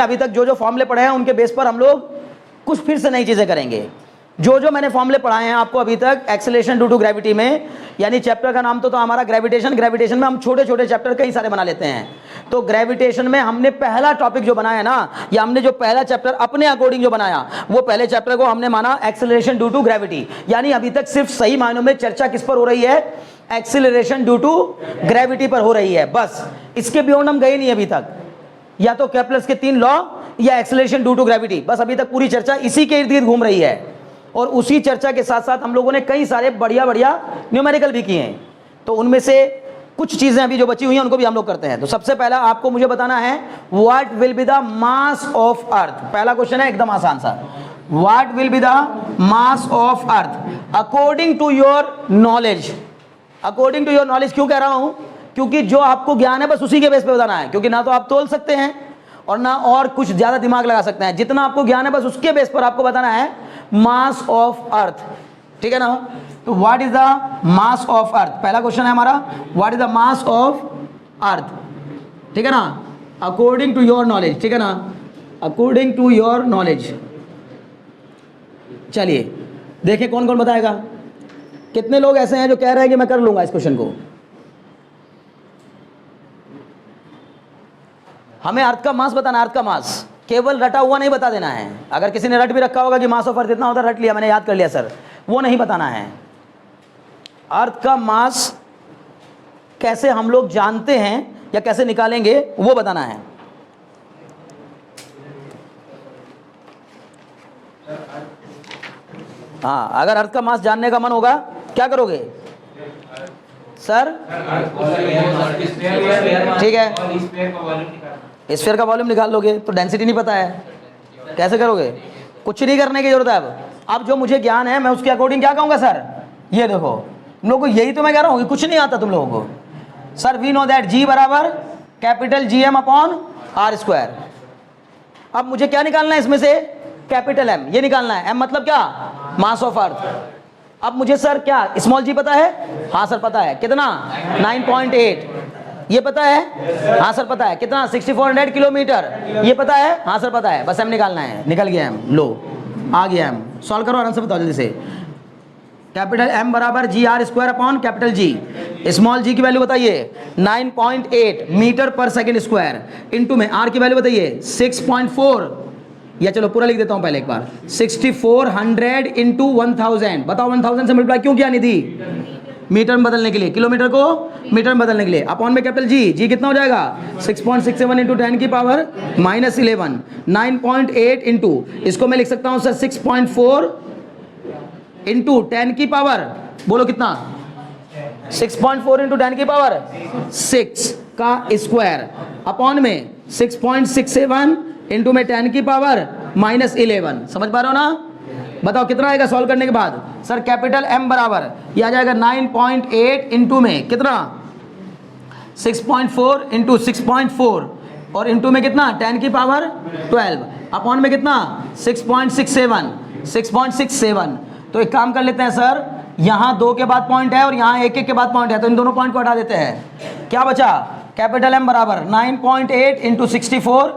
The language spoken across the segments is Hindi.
अभी तक जो जो फॉर्मूले पढ़े हैं उनके बेस पर हम लोग कुछ फिर से नई चीज़ें करेंगे। जो जो मैंने फॉर्मूले पढ़ाए हैं आपको अभी तक एक्सेलरेशन ड्यू टू ग्रेविटी में, यानी चैप्टर का नाम तो हमारा ग्रेविटेशन। ग्रेविटेशन में हम छोटे छोटे चैप्टर कई सारे बना लेते हैं। तो ग्रेविटेशन में हमने पहला टॉपिक जो बनाया ना, या हमने जो पहला चैप्टर अपने अकॉर्डिंग जो बनाया, वो पहले चैप्टर को हमने माना एक्सेलरेशन ड्यू टू ग्रेविटी। यानी अभी तक सिर्फ सही मायनों में चर्चा किस पर हो रही है? एक्सेलरेशन ड्यू टू ग्रेविटी पर हो रही है। बस इसके बियॉन्ड हम गए नहीं अभी तक, या तो केप्लर्स के 3 लॉ या एक्सेलरेशन ड्यू टू ग्रेविटी। बस अभी तक पूरी चर्चा इसी के इर्द गिर्द घूम रही है। और उसी चर्चा के साथ साथ हम लोगों ने कई सारे बढ़िया बढ़िया न्यूमेरिकल भी किए हैं। तो उनमें से कुछ चीजें अभी जो बची हुई हैं उनको भी हम लोग करते हैं। तो सबसे पहला आपको मुझे बताना है what will be the mass of earth. पहला क्वेश्चन है एकदम आसान सा, what will be the mass of earth according to your knowledge. According to your knowledge क्यों कह रहा हूं? क्योंकि जो आपको ज्ञान है बस उसी के बेस पे बताना है। क्योंकि ना तो आप तोल सकते हैं और ना और कुछ ज्यादा दिमाग लगा सकते हैं। जितना आपको ज्ञान है बस उसके बेस पर आपको बताना है मास ऑफ अर्थ। ठीक है ना? तो what is the mass of earth, पहला क्वेश्चन है हमारा, what is the mass of earth. ठीक है ना? According to your knowledge. ठीक है ना? According to your knowledge. चलिए देखिए कौन कौन बताएगा। कितने लोग ऐसे हैं जो कह रहे हैं कि मैं कर लूंगा इस क्वेश्चन को? हमें अर्थ का मास बताना, अर्थ का मास, केवल रटा हुआ नहीं बता देना है। अगर किसी ने रट भी रखा होगा कि मास ऑफ अर्थ इतना होता है, रट लिया मैंने, याद कर लिया सर, वो नहीं बताना है। अर्थ का मास कैसे हम लोग जानते हैं या कैसे निकालेंगे वो बताना है। हाँ, अगर अर्थ का मास जानने का मन होगा क्या करोगे सर? ठीक है, स्फीयर का वॉल्यूम निकाल लोगे। तो डेंसिटी नहीं पता है, कैसे करोगे? कुछ नहीं करने की जरूरत है। अब जो मुझे ज्ञान है मैं उसके अकॉर्डिंग क्या कहूँगा सर? ये देखो तुम लोगों को, यही तो मैं कह रहा हूँ, कुछ नहीं आता तुम लोगों को। Sir we know that G बराबर capital GM upon R square. अब मुझे क्या निकालना है इसमें से? कैपिटल M, ये निकालना है। M मतलब क्या? मास ऑफ अर्थ। अब मुझे सर क्या स्मॉल g पता है? हाँ सर पता है। कितना? 9.8। ये पता है? हाँ सर पता है। कितना? 6400 किलोमीटर। ये पता है? हाँ सर पता है। बस m निकालना है। निकल गया m, लो आ गया m। सॉल्व करो आराम से, बताओ जल्दी से। कैपिटल M बराबर GR square upon capital G। Small g की वैल्यू बताइए 9.8 मीटर पर सेकेंड स्क्वायर, इनटू में r की वैल्यू बताइए 6.4, या चलो पूरा लिख देता हूं पहले एक बार, 6400 इंटू 1000। बताओ 1000 से मल्टीप्लाई क्यों किया निधि? मीटर में बदलने के लिए, किलोमीटर को मीटर में बदलने के लिए। अपॉन में कैपिटल जी कितना हो जाएगा? 6.67 इंटू 10 की पावर -11। 9.8 इंटू, इसको मैं लिख सकता हूं सर 6.4 इंटू 10 की पावर, बोलो कितना? 6.4 इंटू 10 की पावर 6 का स्क्वायर, अपॉन में 6.67 इंटू में 10 की पावर -11। समझ पा रहे हो ना? बताओ कितना आएगा सॉल्व करने के बाद? सर कैपिटल M बराबर ये आ जाएगा 9.8 इंटू में कितना? 6.4 इंटू 6.4 और इंटू में कितना? 10 की पावर 12 अपॉन में कितना? 6.67। तो एक काम कर लेते हैं सर, यहाँ 2 के बाद पॉइंट है और यहाँ 1 के बाद पॉइंट है, तो इन दोनों पॉइंट को हटा देते हैं। क्या बचा? कैपिटल M बराबर 9.8 इंटू 64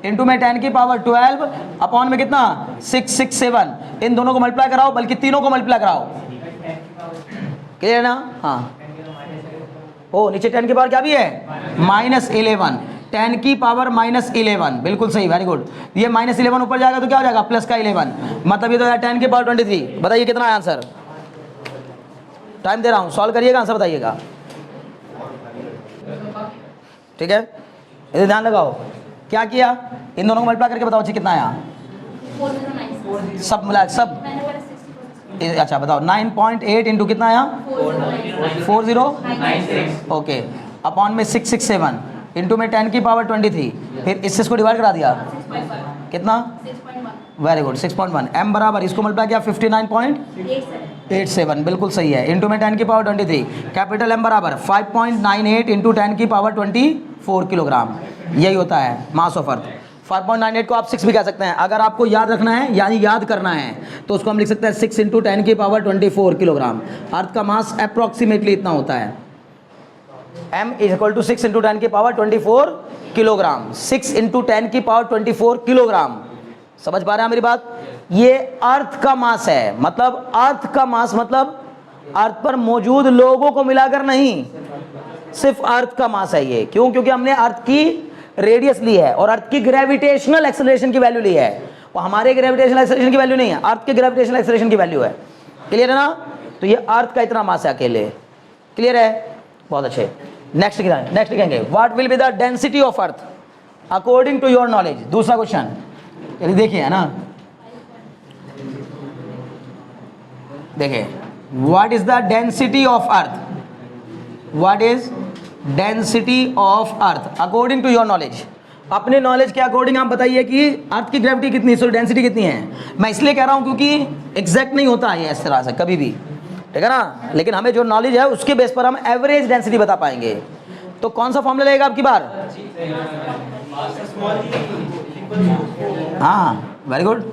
इंटू में 10 की पावर 12 अपॉन में कितना? 667। इन दोनों को मल्टीप्लाई कराओ, बल्कि तीनों को मल्टीप्लाई कराओ। क्लियर ना? हाँ। ओ नीचे 10 की पावर क्या भी है? -11। 10 की पावर -11, बिल्कुल सही, वेरी गुड। ये -11 ऊपर जाएगा तो क्या हो जाएगा? प्लस का 11, मतलब ये तो 10 की पावर 23। बताइए कितना है आंसर? टाइम दे रहा हूँ, सॉल्व करिएगा, आंसर बताइएगा। ठीक है, इधर ध्यान लगाओ। क्या किया? इन दोनों को मल्टीप्लाई करके बताओ कितना आया? सब मिला सब। अच्छा बताओ 9.8 इंटू कितना आया? 4096। ओके, अपॉन में 667 इंटू में 10 की पावर 23, फिर इससे इसको डिवाइड करा दिया कितना? Very good 6.1। M बराबर इसको मल्टीप्लाई किया 59.87, बिल्कुल सही है, इंटू में 10 की पावर 23। कैपिटल M बराबर 5.98 इंटू 10 की पावर 24 किलोग्राम। यही होता है मास ऑफ अर्थ। 5.98 को आप 6 भी कह सकते हैं। अगर आपको याद रखना है यानी याद करना है तो उसको हम लिख सकते हैं 6 इंटू 10 की पावर 24 किलोग्राम। अर्थ का मास अप्रोक्सीमेटली इतना होता है। m is equal to 6 into 10 की पावर 24 किलोग्राम, 6 इंटू 10 की पावर 24 किलोग्राम। समझ पा रहे हैं मेरी बात? ये अर्थ का मास है, मतलब अर्थ का मास मतलब अर्थ पर मौजूद लोगों को मिलाकर नहीं, सिर्फ अर्थ का मास है ये। क्यों? क्योंकि हमने अर्थ की रेडियस ली है और अर्थ की ग्रेविटेशनल एक्सेलरेशन की वैल्यू ली है, और हमारे ग्रेविटेशनल एक्सेलरेशन की वैल्यू नहीं है, अर्थ के ग्रेविटेशनल एक्सेलरेशन की वैल्यू है। क्लियर है ना? तो ये अर्थ का इतना मास है अकेले। क्लियर है? बहुत अच्छे। नेक्स्ट लिखेंगे what will be the density of earth according to your knowledge. दूसरा क्वेश्चन देखिए, है ना, देखिए what is the density of earth, what is density of earth according to your knowledge. अपने नॉलेज के अकॉर्डिंग आप बताइए कि अर्थ की ग्रेविटी कितनी है, सो डेंसिटी कितनी है। मैं इसलिए कह रहा हूं क्योंकि एग्जैक्ट नहीं होता है इस तरह से कभी भी, ठीक है ना, लेकिन हमें जो नॉलेज है उसके बेस पर हम एवरेज डेंसिटी बता पाएंगे। तो कौन सा फॉर्मूला रहेगा आपकी बार? हाँ, वेरी गुड।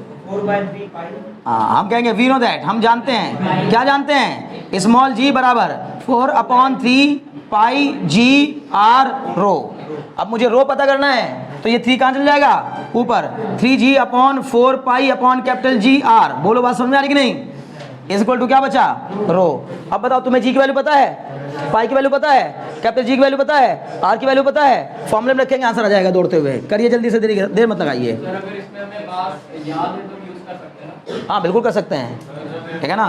हाँ, हम कहेंगे वी नो दैट, हम जानते हैं। क्या जानते हैं? स्मॉल जी बराबर 4/3 पाई जी आर रो। अब मुझे रो पता करना है, तो ये 3 कहाँ चल जाएगा? ऊपर 3g/4 pi upon capital G R. बोलो बात समझ में आ रही कि नहीं? इज इक्वल टू क्या बचा? रो। अब बताओ तुम्हें जी की वैल्यू पता है, पाई की वैल्यू पता है, कैपिटल जी की वैल्यू पता है, आर की वैल्यू पता है, फॉर्मूले में रखेंगे, आंसर आ जाएगा दौड़ते हुए। करिए जल्दी से, देर मत लगाइए। हाँ बिल्कुल कर सकते हैं, ठीक है ना।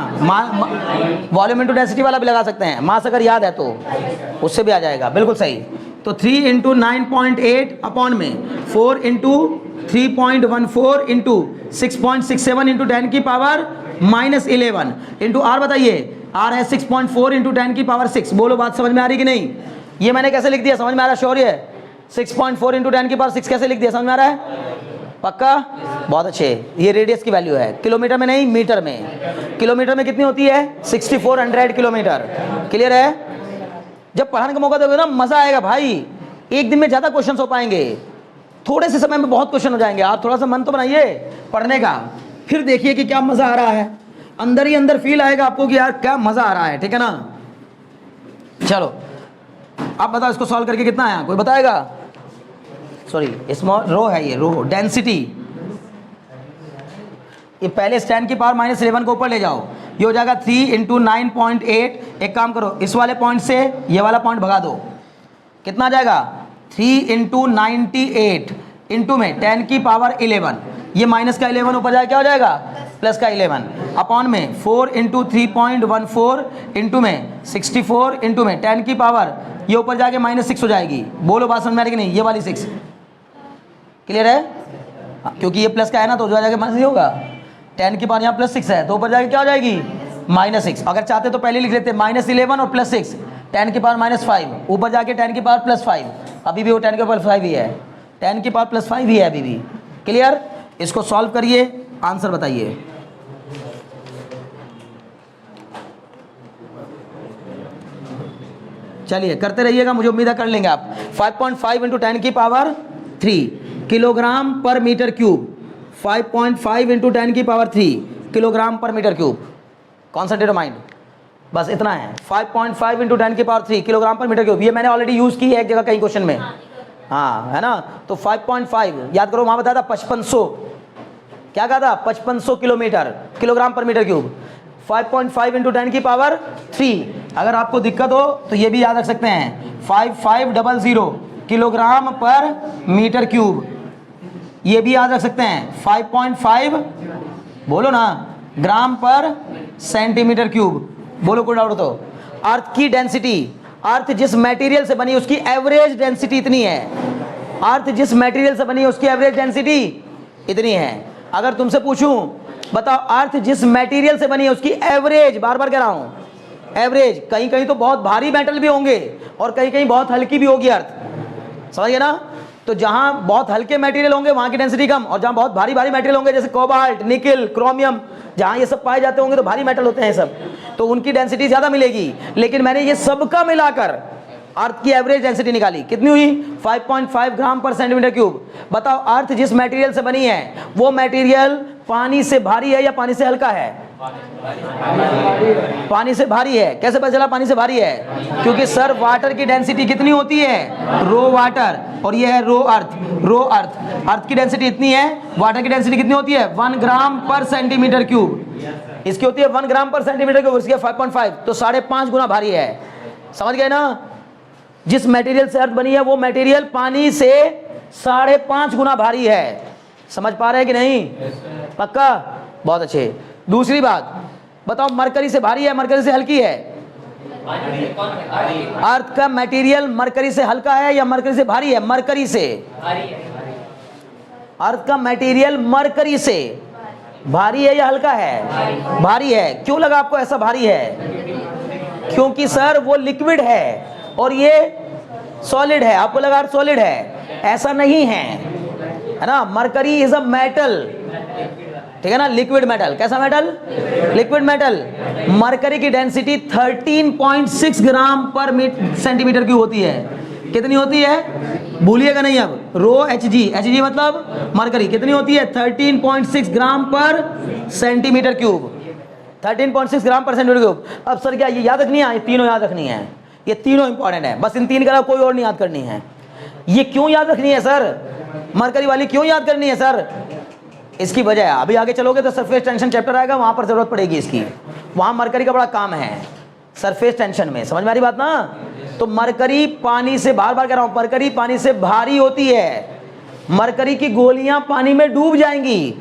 वॉल्यूम इंटू डेंसिटी वाला भी लगा सकते हैं, मास अगर याद है तो उससे भी आ जाएगा। बिल्कुल सही। तो 3 इंटू 9.8 अपॉन में 4 इंटू 3.14 इंटू 6.67 इंटू 10 की पावर -11 इंटू आर। बताइए आर है 6.4 इंटू 10 की पावर 6। बोलो बात समझ में आ रही कि नहीं? ये मैंने कैसे लिख दिया, समझ में आ रहा है? शौर्य 6.4 इंटू 10 की पावर 6 कैसे लिख दिया, समझ में आ रहा है? पक्का? बहुत अच्छे। ये रेडियस की वैल्यू है, किलोमीटर में नहीं, मीटर में। किलोमीटर में कितनी होती है? 6400 किलोमीटर। क्लियर है? जब पढ़ाने का मौका दोगे ना, मजा आएगा भाई। एक दिन में ज्यादा क्वेश्चन हो पाएंगे, थोड़े से समय में बहुत क्वेश्चन हो जाएंगे। आप थोड़ा सा मन तो बनाइए पढ़ने का, फिर देखिए कि क्या मजा आ रहा है। अंदर ही अंदर फील आएगा आपको कि यार क्या मजा आ रहा है, ठीक है ना। चलो आप बताओ इसको सॉल्व करके कितना आया, कोई बताएगा? सॉरी, स्मॉल रो है ये, रो डेंसिटी। ये पहले स्टैंड की पावर -11 को ऊपर ले जाओ, ये हो जाएगा 3 इंटू 9.8। एक काम करो, इस वाले पॉइंट से ये वाला पॉइंट भगा दो, कितना आ जाएगा? 3 इंटू 98 इंटू में 10 की पावर 11, ये माइनस का 11 ऊपर जाए क्या हो जाएगा? प्लस का 11 अपॉन में 4 इंटू 3.14 इंटू में 64 इंटू में 10 की पावर, ये ऊपर जाके -6 हो जाएगी। बोलो बात समझ में आ रही कि नहीं? ये वाली 6। क्लियर है? क्योंकि ये प्लस का है ना, तो जो जाके माइनस नहीं होगा। 10 की पावर यहाँ +6 है, तो ऊपर जाके क्या हो जाएगी? -6। अगर चाहते तो पहले लिख लेते -11 और +6, 10 की पावर -5, ऊपर जाके 10 की पावर +5। अभी भी वो 10 की पावर +5 ही है, 10 की पावर +5 ही है अभी भी। क्लियर? इसको सॉल्व करिए, आंसर बताइए। चलिए करते रहिएगा, मुझे उम्मीद है कर लेंगे आप। 5.5 इंटू 10 की पावर 3 किलोग्राम पर मीटर क्यूब। 5.5 इंटू 10 की पावर 3 किलोग्राम पर मीटर क्यूब। कॉन्सेंट्रेट माइंड, बस इतना है। 5.5 इंटू 10 की पावर 3 किलोग्राम पर मीटर क्यूब। ये मैंने ऑलरेडी यूज़ की है एक जगह कहीं क्वेश्चन में, हाँ है ना। तो 5.5 याद करो, वहाँ बताया था 5500, क्या कहा था? 5500 किलोमीटर, किलोग्राम पर मीटर क्यूब। 5.5 इंटू 10 की पावर 3। अगर आपको दिक्कत हो तो ये भी याद रख सकते हैं, 5500 किलोग्राम पर मीटर क्यूब। ये भी याद रख सकते हैं 5.5, बोलो ना, ग्राम पर सेंटीमीटर क्यूब। बोलो कोई डाउट हो तो। अर्थ की डेंसिटी, अर्थ जिस मटेरियल से बनी उसकी एवरेज डेंसिटी इतनी है। अर्थ जिस मटेरियल से बनी उसकी एवरेज डेंसिटी इतनी है। अगर तुमसे पूछूं बताओ अर्थ जिस मटेरियल से बनी है उसकी एवरेज, बार बार कह रहा हूं एवरेज, कहीं कहीं तो बहुत भारी मेटल भी होंगे और कहीं कहीं बहुत हल्की भी होगी अर्थ, समझिए ना। तो जहां बहुत हल्के मटेरियल होंगे वहां की डेंसिटी कम, और जहां बहुत भारी भारी मटेरियल होंगे जैसे कोबाल्ट, निकल, क्रोमियम, जहां ये सब पाए जाते होंगे तो भारी मेटल होते हैं सब, तो उनकी डेंसिटी ज्यादा मिलेगी। लेकिन मैंने ये सबका मिलाकर अर्थ की एवरेज डेंसिटी निकाली, कितनी हुई? 5.5 ग्राम पर सेंटीमीटर क्यूब। बताओ अर्थ जिस मटेरियल से बनी है वो मटेरियल पानी से भारी है या पानी से हल्का है? पानी से भारी है। कैसे पता चला पानी से भारी है? क्योंकि सर वाटर की डेंसिटी कितनी होती है? रो वाटर, और ये है रो अर्थ। रो अर्थ, अर्थ की डेंसिटी इतनी है, वाटर की डेंसिटी कितनी होती है? 1 ग्राम पर सेंटीमीटर क्यूब। इसकी होती है 1 ग्राम पर सेंटीमीटर क्यूब, इसकी 5.5, तो 5.5 गुना भारी है। समझ गए ना? जिस मटेरियल से अर्थ बनी है वो मटेरियल पानी से 5.5 गुना भारी है। समझ पा रहे हैं कि नहीं? पक्का? बहुत अच्छे। दूसरी बात बताओ, मरकरी से भारी है, मरकरी से हल्की है? अर्थ का मटेरियल मरकरी से हल्का है या मरकरी से भारी है? मरकरी से। अर्थ का मटेरियल मरकरी से भारी है या हल्का है? भारी है। क्यों लगा आपको ऐसा भारी है? क्योंकि सर वो लिक्विड है और ये सॉलिड है। आपको लगा सॉलिड है, ऐसा नहीं है ना? मरकरी इज अ मेटल, ठीक है ना? Liquid metal. कैसा मेटल? Liquid metal. मरकरी की डेंसिटी 13.6 ग्राम पर सेंटीमीटर क्यूब होती है। कितनी होती है? भूलिएगा नहीं अब। रो Hg, Hg मतलब मरकरी, कितनी होती है? 13.6 ग्राम पर सेंटीमीटर क्यूब। 13.6 ग्राम पर सेंटीमीटर क्यूब। अब सर क्या ये याद रखनी है? ये तीनों याद रखनी है, ये तीनों इंपॉर्टेंट है। बस इन तीन के अलावा कोई और नहीं याद करनी है। ये क्यों याद रखनी है सर? मरकरी वाली क्यों याद करनी है सर? इसकी वजह है, अभी आगे चलोगे तो सरफेस टेंशन चैप्टर आएगा, वहां पर जरूरत पड़ेगी इसकी। वहां मरकरी का बड़ा काम है सरफेस टेंशन में। समझ में आ रही बात ना? तो मरकरी पानी से, बार बार कह रहा हूं, मरकरी पानी से भारी होती है। मरकरी की गोलियां पानी में डूब जाएंगी।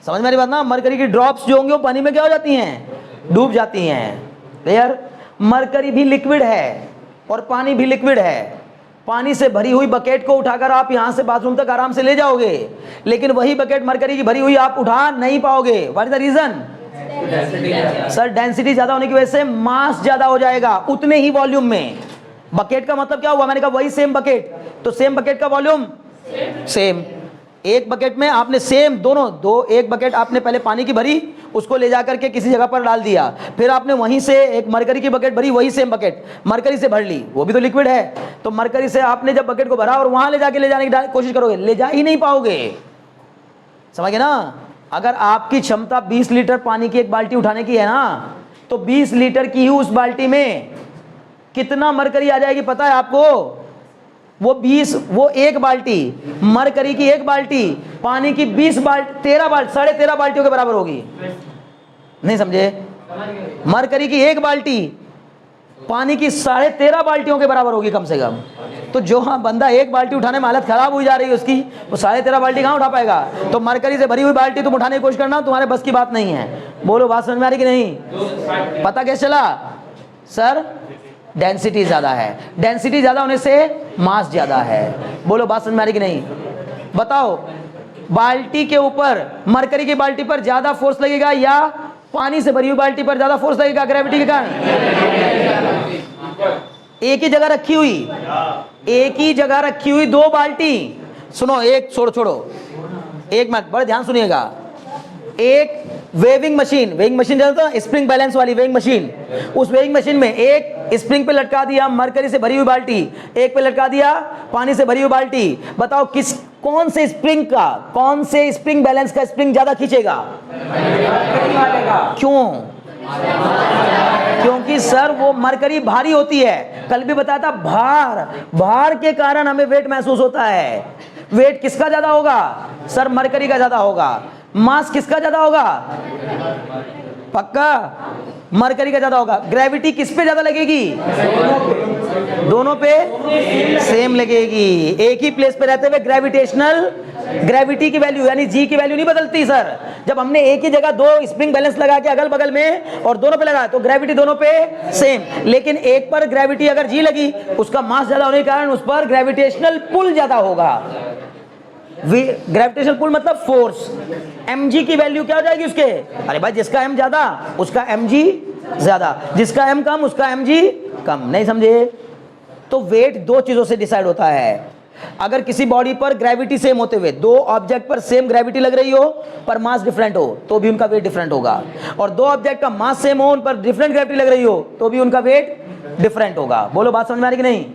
समझ में आ रही बात ना? मरकरी की ड्रॉप्स जो होंगे वो पानी में क्या हो जाती हैं? डूब जाती हैं। क्लियर? मरकरी भी लिक्विड है और पानी भी लिक्विड है। पानी से भरी हुई बकेट को उठाकर आप यहां से बाथरूम तक आराम से ले जाओगे, लेकिन वही बकेट मरकरी की भरी हुई आप उठा नहीं पाओगे। What is the reason? Sir density ज्यादा होने की वजह से मास ज्यादा हो जाएगा उतने ही वॉल्यूम में। बकेट का मतलब क्या हुआ? मैंने कहा वही सेम बकेट, तो सेम बकेट का वॉल्यूम सेम। एक बकेट में आपने सेम दोनों एक बकेट आपने पहले पानी की भरी, उसको ले जाकर के किसी जगह पर डाल दिया, फिर आपने वहीं से एक मरकरी की बकेट भरी, वही सेम बकेट मरकरी से भर ली, वो भी तो लिक्विड है। तो मरकरी से आपने जब बकेट को भरा और वहां ले जाने की कोशिश करोगे, ले जा ही नहीं पाओगे। समझ गए ना? अगर आपकी क्षमता 20 लीटर पानी की एक बाल्टी उठाने की है ना, तो 20 लीटर की ही उस बाल्टी में कितना मरकरी आ जाएगी पता है आपको? वो एक बाल्टी मरकरी की, एक बाल्टी पानी की 20 बाल्टी, 13 बाल्टियों के बराबर होगी। नहीं समझे? मरकरी की एक बाल्टी पानी की 13.5 बाल्टियों के बराबर होगी कम से कम। तो जो बंदा एक बाल्टी उठाने में हालत खराब हो जा रही है उसकी, वो 13.5 बाल्टी कहाँ उठा पाएगा? तो मरकरी से भरी हुई बाल्टी तुम उठाने की कोशिश करना, तुम्हारे बस की बात नहीं है। बोलो बात समझ में आ रही कि नहीं? पता कैसे चला? सर डेंसिटी ज्यादा है, डेंसिटी ज्यादा होने से मास ज्यादा है। बोलो बात समझ में आ रही कि नहीं? बताओ, बाल्टी के ऊपर, मरकरी की बाल्टी पर ज्यादा फोर्स लगेगा या पानी से भरी हुई बाल्टी पर ज्यादा फोर्स लगेगा ग्रेविटी के कारण? एक ही जगह रखी हुई दो बाल्टी, सुनो, एक छोड़ो एक मिनट, बड़े ध्यान सुनिएगा। एक वेविंग मशीन जानते हो? स्प्रिंग बैलेंस वाली वेविंग मशीन। उस वेविंग मशीन में एक स्प्रिंग पे लटका दिया मरकरी से भरी हुई बाल्टी, एक पे लटका दिया पानी से भरी हुई बाल्टी। बताओ कौन से स्प्रिंग बैलेंस का स्प्रिंग ज्यादा खींचेगा? क्यों? क्योंकि सर वो मरकरी भारी होती है। कल भी बताया था, भार के कारण हमें वेट महसूस होता है। वेट किसका ज्यादा होगा? सर मरकरी का ज्यादा होगा। मास किसका ज्यादा होगा? पक्का मरकरी का ज्यादा होगा। ग्रेविटी किस पे ज्यादा लगेगी? दोनों पे सेम लगेगी। एक ही प्लेस पे रहते हुए ग्रेविटी की वैल्यू यानी जी की वैल्यू नहीं बदलती सर। जब हमने एक ही जगह दो स्प्रिंग बैलेंस लगा के अगल बगल में और दोनों पे लगा, तो ग्रेविटी दोनों पे सेम, लेकिन एक पर ग्रेविटी अगर जी लगी, उसका मास ज्यादा होने के कारण उस पर ग्रेविटेशनल पुल ज्यादा होगा। ग्रेविटेशनल पुल मतलब फोर्स। mg की वैल्यू क्या हो जाएगी उसके? अरे भाई जिसका m ज्यादा उसका mg ज्यादा, जिसका m कम उसका mg कम। नहीं समझे? तो वेट दो चीजों से डिसाइड होता है। अगर किसी बॉडी पर ग्रेविटी सेम होते हुए दो ऑब्जेक्ट पर सेम ग्रेविटी लग रही हो पर मास डिफरेंट हो, तो भी उनका वेट डिफरेंट होगा। और दो ऑब्जेक्ट का मास सेम हो, उन पर डिफरेंट ग्रेविटी लग रही हो, तो भी उनका वेट डिफरेंट होगा। बोलो बात समझ में आ रही कि नहीं?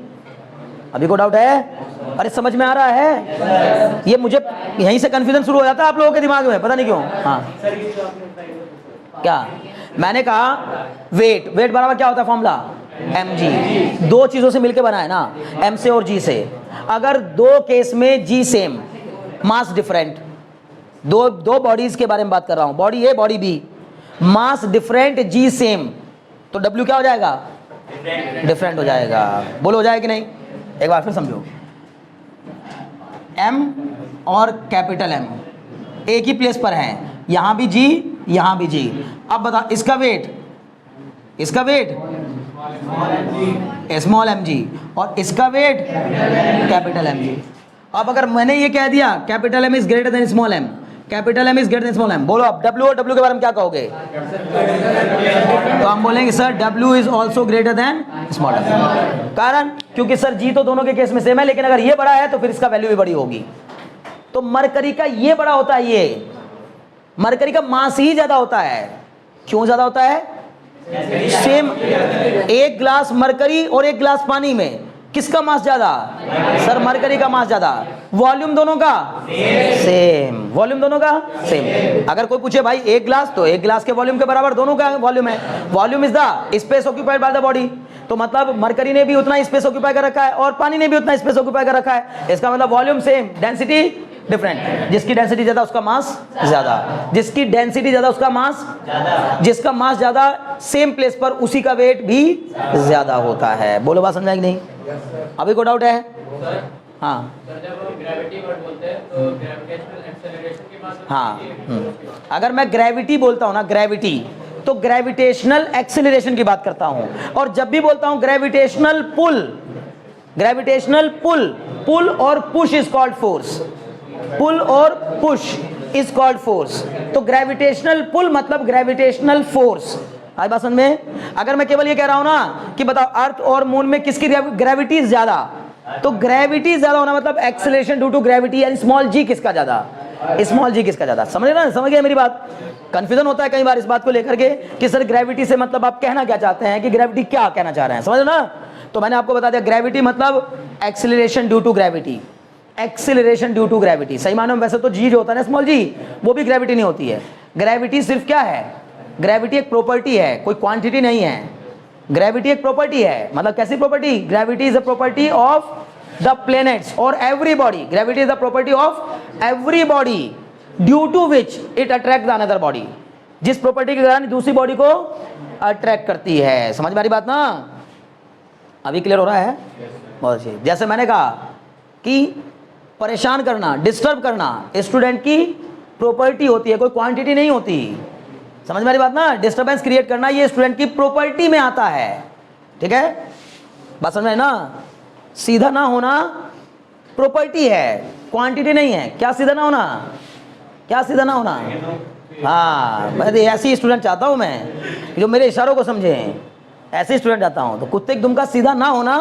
अभी को डाउट है? अरे समझ में आ रहा है? ये मुझे यहीं से कंफ्यूजन शुरू हो जाता है आप लोगों के दिमाग में, पता नहीं क्यों। हाँ क्या? मैंने कहा वेट, वेट बराबर क्या होता है फॉर्मूला? mg। दो चीजों से मिलके बना है ना, m से और g से। अगर दो केस में g सेम, मास डिफरेंट, दो बॉडीज के बारे में बात कर रहा हूं, body A body B, mass different g same, तो w क्या हो जाएगा? डिफरेंट हो जाएगा। बोलो हो जाएगा कि नहीं? एक बार फिर समझो, m और कैपिटल M एक ही प्लेस पर है, यहां भी g यहां भी g। अब बता, इसका वेट, इसका वेट स्मॉल mg और इसका वेट कैपिटल mg। अब अगर मैंने ये कह दिया capital M is greater than small m, capital M is greater than small m, बोलो अब W और W के बारे में क्या कहोगे? तो हम बोलेंगे sir W is also greater than small m। कारण क्योंकि सर G तो दोनों के केस में सेम है, लेकिन अगर ये बड़ा है तो फिर इसका वैल्यू भी बड़ी होगी। तो मरकरी का ये बड़ा होता है, ये मरकरी का मास ही ज्यादा होता है। क्यों ज्यादा होता है? सेम एक ग्लास मरकरी और एक ग्लास पानी में किसका मास ज्यादा? सर मरकरी का मास ज्यादा। वॉल्यूम दोनों का सेम, वॉल्यूम दोनों का सेम। अगर कोई पूछे भाई एक ग्लास, तो एक ग्लास के वॉल्यूम के बराबर दोनों का वॉल्यूम है। Volume is the space occupied by the body. तो मतलब मरकरी ने भी उतना स्पेस ऑक्यूपाई कर रखा है और पानी ने भी उतना स्पेस ऑक्यूपाई कर रखा है। इसका मतलब वॉल्यूम सेम, डेंसिटी डिफरेंट। जिसकी डेंसिटी ज्यादा उसका मास ज्यादा, जिसकी डेंसिटी ज्यादा उसका मास ज्यादा, जिसका मास ज्यादा सेम प्लेस पर उसी का वेट भी ज्यादा होता है। बोलो बात समझा कि नहीं? अभी कोई डाउट है? हाँ जब हम ग्रेविटी वर्ड बोलते हैं तो ग्रेविटेशनल एक्सेलरेशन की बात होती है। हाँ, अगर मैं ग्रेविटी बोलता हूँ ना, ग्रेविटी, तो ग्रेविटेशनल एक्सेलरेशन की बात करता हूँ। और जब भी बोलता हूँ ग्रेविटेशनल पुल, ग्रेविटेशनल पुल, पुल और पुश इज कॉल्ड फोर्स, पुल और पुश इज कॉल्ड फोर्स। तो ग्रेविटेशनल पुल मतलब ग्रेविटेशनल फोर्स। आई बात समझ में? अगर मैं केवल ये कह रहा हूं ना कि बताओ अर्थ और मून में किसकी ग्रेविटी ज्यादा, तो ग्रेविटी ज्यादा होना मतलब एक्सेलरेशन ड्यू टू ग्रेविटी, यानी स्मॉल जी किसका ज्यादा? स्मॉल जी किसका ज्यादा? समझ ना? समझ गए मेरी बात? कंफ्यूजन होता है कई बार इस बात को लेकर के कि सर ग्रेविटी से मतलब आप कहना क्या चाहते हैं, कि ग्रेविटी क्या कहना चाह रहे हैं, समझ ना? तो मैंने आपको बता दिया ग्रेविटी मतलब acceleration due to gravity, acceleration due to gravity. सही मानो वैसे तो जी जो होता है ना स्मॉल जी, वो भी ग्रेविटी नहीं होती है। ग्रेविटी सिर्फ क्या है? ग्रेविटी एक प्रॉपर्टी है, कोई क्वांटिटी नहीं है। ग्रेविटी एक प्रॉपर्टी है, मतलब कैसी property? Gravity is a property of the planets और every body. Gravity is the property of every body due to which it attract the another body. जिस प्रॉपर्टी के कारण दूसरी बॉडी को अट्रैक्ट करती है। समझ में आ रही बात ना? अभी क्लियर हो रहा है? बहुत अच्छी। जैसे मैंने कहा कि परेशान करना, डिस्टर्ब करना स्टूडेंट की प्रॉपर्टी होती है, कोई क्वांटिटी नहीं होती। समझ में आ रही बात ना? डिस्टर्बेंस क्रिएट करना ये स्टूडेंट की प्रॉपर्टी में आता है। ठीक है, बात समझ में ना? सीधा ना होना प्रॉपर्टी है, क्वांटिटी नहीं है। क्या सीधा ना होना? क्या सीधा ना होना? हाँ, मैं ऐसी स्टूडेंट चाहता हूं मैं जो मेरे इशारों को समझे, ऐसे स्टूडेंट चाहता हूं। तो कुत्ते की दुम का सीधा ना होना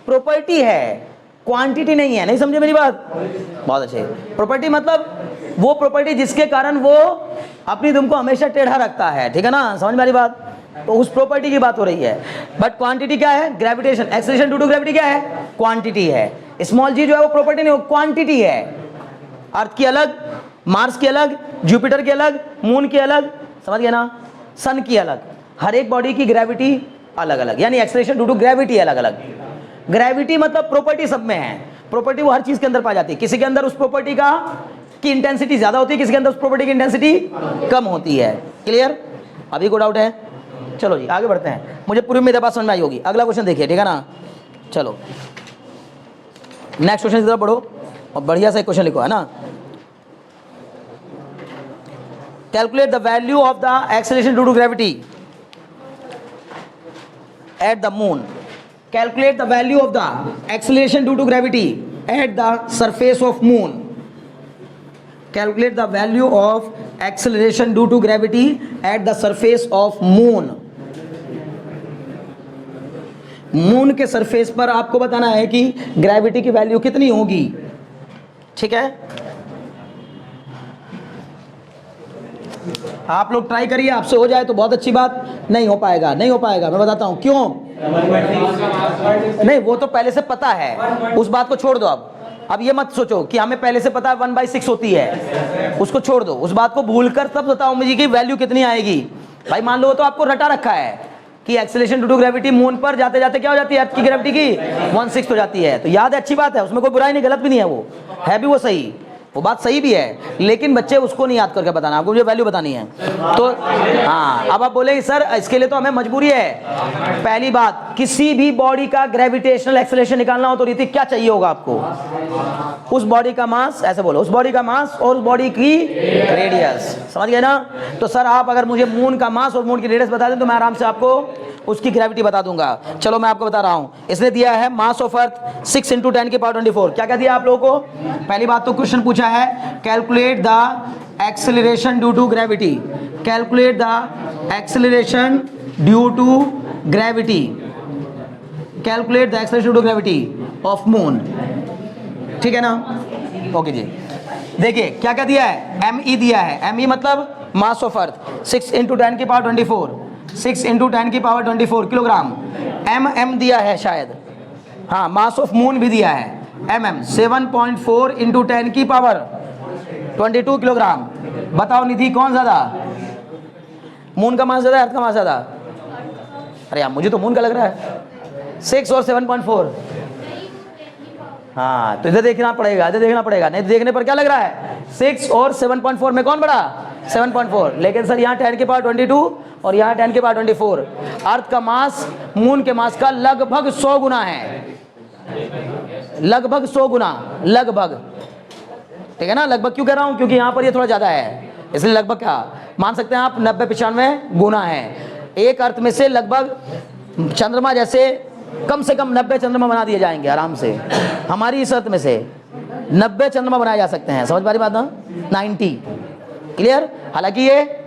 प्रॉपर्टी है, क्वांटिटी नहीं है। नहीं समझे मेरी बात? बहुत अच्छे। प्रॉपर्टी मतलब वो प्रॉपर्टी जिसके कारण वो अपनी दुम को हमेशा टेढ़ा रखता है। ठीक है ना? समझ में आ रही बात? तो उस प्रॉपर्टी की बात हो रही है। बट क्वांटिटी क्या है? Gravitation, acceleration due to gravity क्या है? क्वांटिटी है। स्मॉल जी जो है वो प्रॉपर्टी नहीं, वो क्वांटिटी है। अर्थ की अलग, मार्स की अलग, जुपिटर की अलग, मून की अलग, समझ गए ना? सन की अलग। हर एक बॉडी की ग्रेविटी अलग अलग, यानी एक्सेलरेशन ड्यू टू ग्रेविटी अलग अलग। ग्रेविटी मतलब प्रॉपर्टी सब में है। प्रॉपर्टी वो हर चीज के अंदर पाई जाती है। किसी के अंदर उस प्रॉपर्टी का की इंटेंसिटी ज्यादा होती है, किसी के अंदर उस प्रॉपर्टी की इंटेंसिटी कम होती है। क्लियर? अभी कोई डाउट है? चलो जी आगे बढ़ते हैं। मुझे पूरी मेरे पास समझ में आई होगी। अगला क्वेश्चन देखिए, ठीक है ना? चलो नेक्स्ट क्वेश्चन की तरफ बढ़ो और बढ़िया से क्वेश्चन लिखो, है ना? Calculate the value of the acceleration due to gravity at the moon. Calculate the value of the acceleration due to gravity at the surface of moon. Calculate the value of acceleration due to gravity at the surface of moon. Moon के सरफेस पर आपको बताना है कि ग्रेविटी की वैल्यू कितनी होगी। ठीक है, आप लोग ट्राई करिए, आपसे हो जाए तो बहुत अच्छी बात। नहीं हो पाएगा, नहीं हो पाएगा, मैं बताता हूं क्यों। नहीं, वो तो पहले से पता है, उस बात को छोड़ दो। अब ये मत सोचो कि हमें पहले से पता है 1/6 होती है, उसको छोड़ दो, उस बात को भूलकर तब बताओ मुझे कि वैल्यू कितनी आएगी। भाई मान लो तो आपको रटा रखा है कि acceleration due to gravity moon पर जाते जाते क्या हो जाती है, अर्थ की ग्रेविटी की 1/6 हो जाती है। तो याद है, अच्छी बात है, उसमें कोई बुराई नहीं, गलत भी नहीं है, वो है भी वो सही, वो बात सही भी है, लेकिन बच्चे उसको नहीं याद करके बताना, आपको मुझे वैल्यू बतानी है। तो हाँ, अब आप बोलेंगे सर इसके लिए तो हमें मजबूरी है। पहली बात, किसी भी बॉडी का ग्रेविटेशनल एक्सेलरेशन निकालना हो तो रीति क्या चाहिए होगा आपको, उस बॉडी का मास, ऐसे बोलो, उस बॉडी का मास और उस बॉडी की रेडियस, समझ गए ना। तो सर आप अगर मुझे मून का मास और मून की रेडियस बता दें तो मैं आराम से आपको उसकी ग्रेविटी बता दूंगा। चलो मैं आपको बता रहा हूं, इसने दिया है मास ऑफ अर्थ 6 × 10⁻24। क्या क्या दिया आप लोगों को? पहली बात तो क्वेश्चन पूछा है calculate the acceleration due to gravity, calculate the acceleration due to gravity, calculate the acceleration due to gravity of moon, ठीक है ना। ओके जी, देखिए क्या क्या दिया है, ME दिया है, ME मतलब मास ऑफ अर्थ 6 × 10⁻24, 6 × 10⁻24 किलोग्राम। MM दिया है शायद, हाँ, मास ऑफ मून भी दिया है, MM 7.4 × 10⁻22 किलोग्राम। बताओ निधि कौन ज्यादा, मून का मास ज्यादा है अर्थ का मास ज्यादा? अरे यार मुझे तो मून का लग रहा है, 6 और 7.4। हाँ तो इधर देखना पड़ेगा, इधर देखना पड़ेगा, नहीं देखने पर क्या लग रहा है 6 और 7.4 में कौन बड़ा, 7.4। लेकिन सर यहाँ 10⁻22 और यहाँ 10⁻24, अर्थ का मास मून के मास का लगभग 100 गुना है, लगभग 100 गुना, लगभग, ठीक है ना। लगभग क्यों कह रहा हूँ, क्योंकि यहाँ पर ये थोड़ा ज्यादा है, इसलिए लगभग क्या मान सकते हैं आप 90-95 गुना है। एक अर्थ में से लगभग चंद्रमा जैसे कम से कम 90 चंद्रमा बना दिए जाएंगे आराम से, हमारी इस अर्थ में से 90 चंद्रमा बनाए जा सकते हैं, समझ पा रही बात ना, 90, क्लियर। हालांकि ये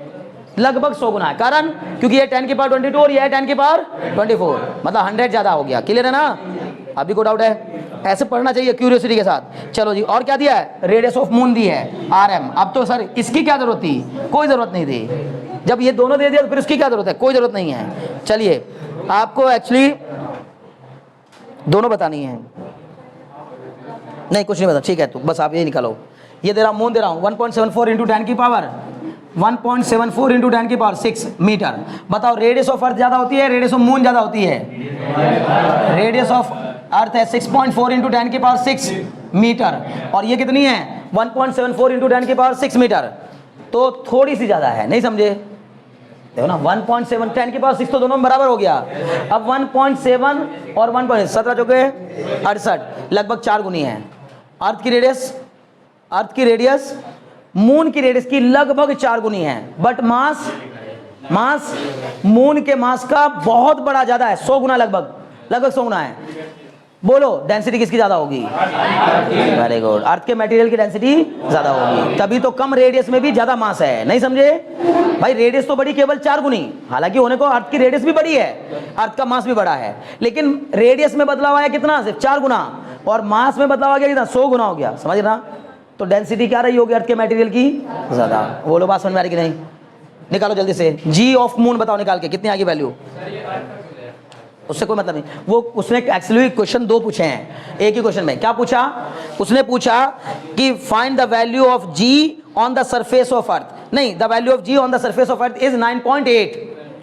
लगभग 100 गुना है, कारण क्योंकि ये 10⁻22 और ये है 10⁻24, मतलब 100 ज्यादा हो गया, क्लियर है ना। अभी को डाउट है, ऐसे पढ़ना चाहिए क्यूरियोसिटी के साथ। चलो जी, और क्या दिया है, रेडियस ऑफ मून दी है RM। अब तो सर इसकी क्या जरूरत थी, कोई जरूरत नहीं थी, जब ये दोनों दे दिया तो फिर उसकी क्या जरूरत है, कोई जरूरत नहीं है। चलिए आपको एक्चुअली दोनों बतानी है, नहीं कुछ नहीं बता, ठीक है, तो बस आप ये निकालो, ये दे रहा हूँ, मून दे रहा हूँ 1.74 × 10⁻6 मीटर। बताओ रेडियस ऑफ अर्थ ज्यादा होती है, रेडियस ऑफ मून ज्यादा होती है? रेडियस ऑफ अर्थ है 6.4 × 10⁻6 मीटर और ये कितनी है 1.74 × 10⁻6 मीटर, तो थोड़ी सी ज्यादा है, नहीं समझे? देखो ना 1.7 10⁻6 तो दोनों में बराबर हो गया। अब 1.7 और 1.17 जो गए 68, लगभग 4 गुनी है। अर्थ की रेडियस, अर्थ की रेडियस मून की रेडियस की लगभग 4 गुनी है, बट मास, मास मून के मास का बहुत बड़ा ज्यादा है, 100 गुना, लगभग 100 गुना है। बोलो डेंसिटी किसकी ज्यादा होगी? वेरी गुड, अर्थ के मटेरियल की डेंसिटी ज्यादा होगी, तभी तो कम रेडियस में भी ज्यादा मास है, नहीं समझे भाई। रेडियस तो बड़ी केवल 4 गुनी, हालांकि होने को अर्थ की रेडियस भी बड़ी है, अर्थ का मास भी बड़ा है, लेकिन रेडियस में बदलाव आया कितना, सिर्फ 4 गुना, और मास में बदलाव आ गया कितना, 100 गुना हो गया, समझ ना। तो डेंसिटी क्या रही होगी अर्थ के मटेरियल की, ज्यादा। बोलो बात समझ में आ रही कि नहीं? निकालो जल्दी से, जी ऑफ मून बताओ निकाल के, कितनी आ गई वैल्यू? उससे कोई मतलब नहीं, वो उसने एक्चुअली क्वेश्चन 2 पूछे हैं एक ही क्वेश्चन में। क्या पूछा उसने? पूछा कि find the value of g on the surface of earth, नहीं, the value of g on the surface of earth is 9.8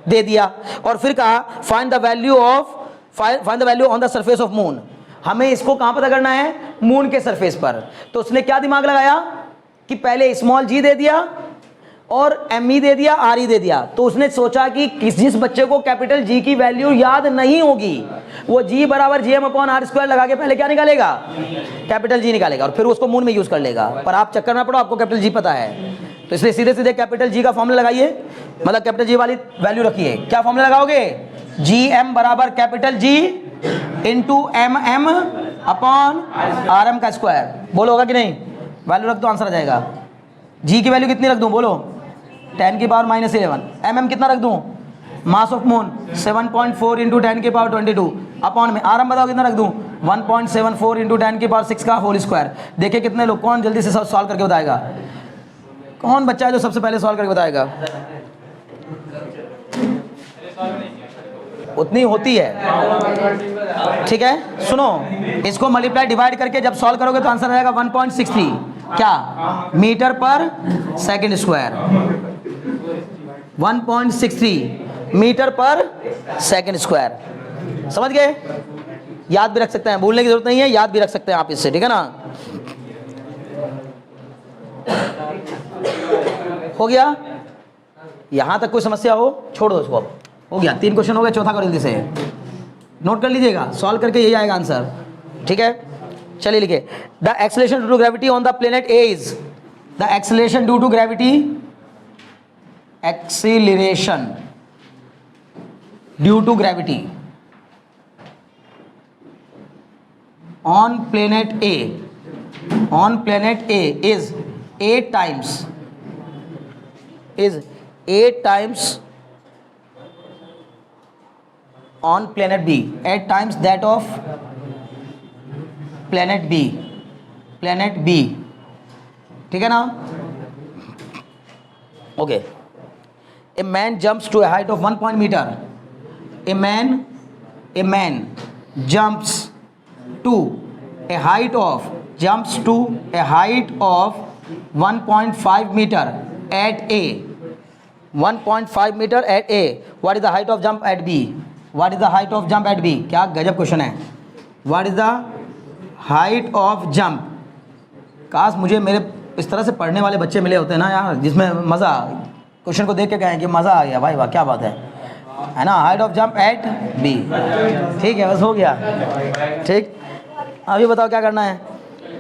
दे दिया, और फिर कहा find the value on the surface of moon. हमें इसको कहां पता करना है? मून के सरफेस पर। तो उसने क्या दिमाग लगाया कि पहले स्मॉल जी दे दिया और ME दे दिया, RE दे दिया। तो उसने सोचा कि जिस बच्चे को कैपिटल G की वैल्यू याद नहीं होगी वो G = GM/R² लगा के पहले क्या निकालेगा? कैपिटल G निकालेगा, और फिर उसको मून में यूज कर लेगा। पर आप चक्कर ना पड़ो, आपको कैपिटल G पता है, तो इसलिए सीधे सीधे कैपिटल G का फॉर्मूला लगाइए, मतलब कैपिटल G वाली वैल्यू रखिए। क्या फॉर्मूला लगाओगे? GM = capital G × MM/RM²। बोलो होगा कि नहीं? वैल्यू रख दो, आंसर आ जाएगा। G की वैल्यू कितनी रख दूं? बोलो 10⁻11। MM कितना रख दूं? मास ऑफ मून 7.4 × 10⁻22 अपॉन में RM बताओ कितना रख दूं? 1.74 × 10⁻6 का होल स्क्वायर। देखिए कितने लोग, कौन जल्दी से सॉल्व करके बताएगा? कौन बच्चा है जो सबसे पहले सॉल्व करके बताएगा? उतनी होती है। ठीक है, सुनो, इसको मल्टीप्लाई डिवाइड करके जब सॉल्व करोगे तो आंसर आएगा 1.63 क्या मीटर पर सेकंड स्क्वायर, 1.63 मीटर पर सेकंड स्क्वायर। समझ गए? याद भी रख सकते हैं, भूलने की जरूरत नहीं है, याद भी रख सकते हैं आप इससे। ठीक है ना, हो गया? यहां तक कोई समस्या हो छोड़ दो इसको, अब हो गया। 3 क्वेश्चन हो गए, चौथा करो जल्दी से, नोट कर लीजिएगा, सॉल्व करके यही आएगा आंसर। ठीक है, चलिए लिखिए, the acceleration due to gravity on the planet A is, the acceleration due to gravity, acceleration due to gravity on planet A is 8 times on planet B, 8 times that of planet B। ठीक है ना? Okay, a man jumps to a height of 1 meter, a man jumps to a height of 1.5 meter at A, 1.5 meter at A। what is the height of jump at B? what is the height of jump at B? क्या गजब क्वेश्चन है। what is the height of jump? काश मुझे मेरे इस तरह से पढ़ने वाले बच्चे मिले होते हैं ना यार, जिसमें मज़ा, क्वेश्चन को देख के कहें कि मज़ा आ गया भाई, वाह क्या बात है ना। Height of jump at B, ठीक है, बस हो गया। ठीक, अभी बताओ क्या करना है।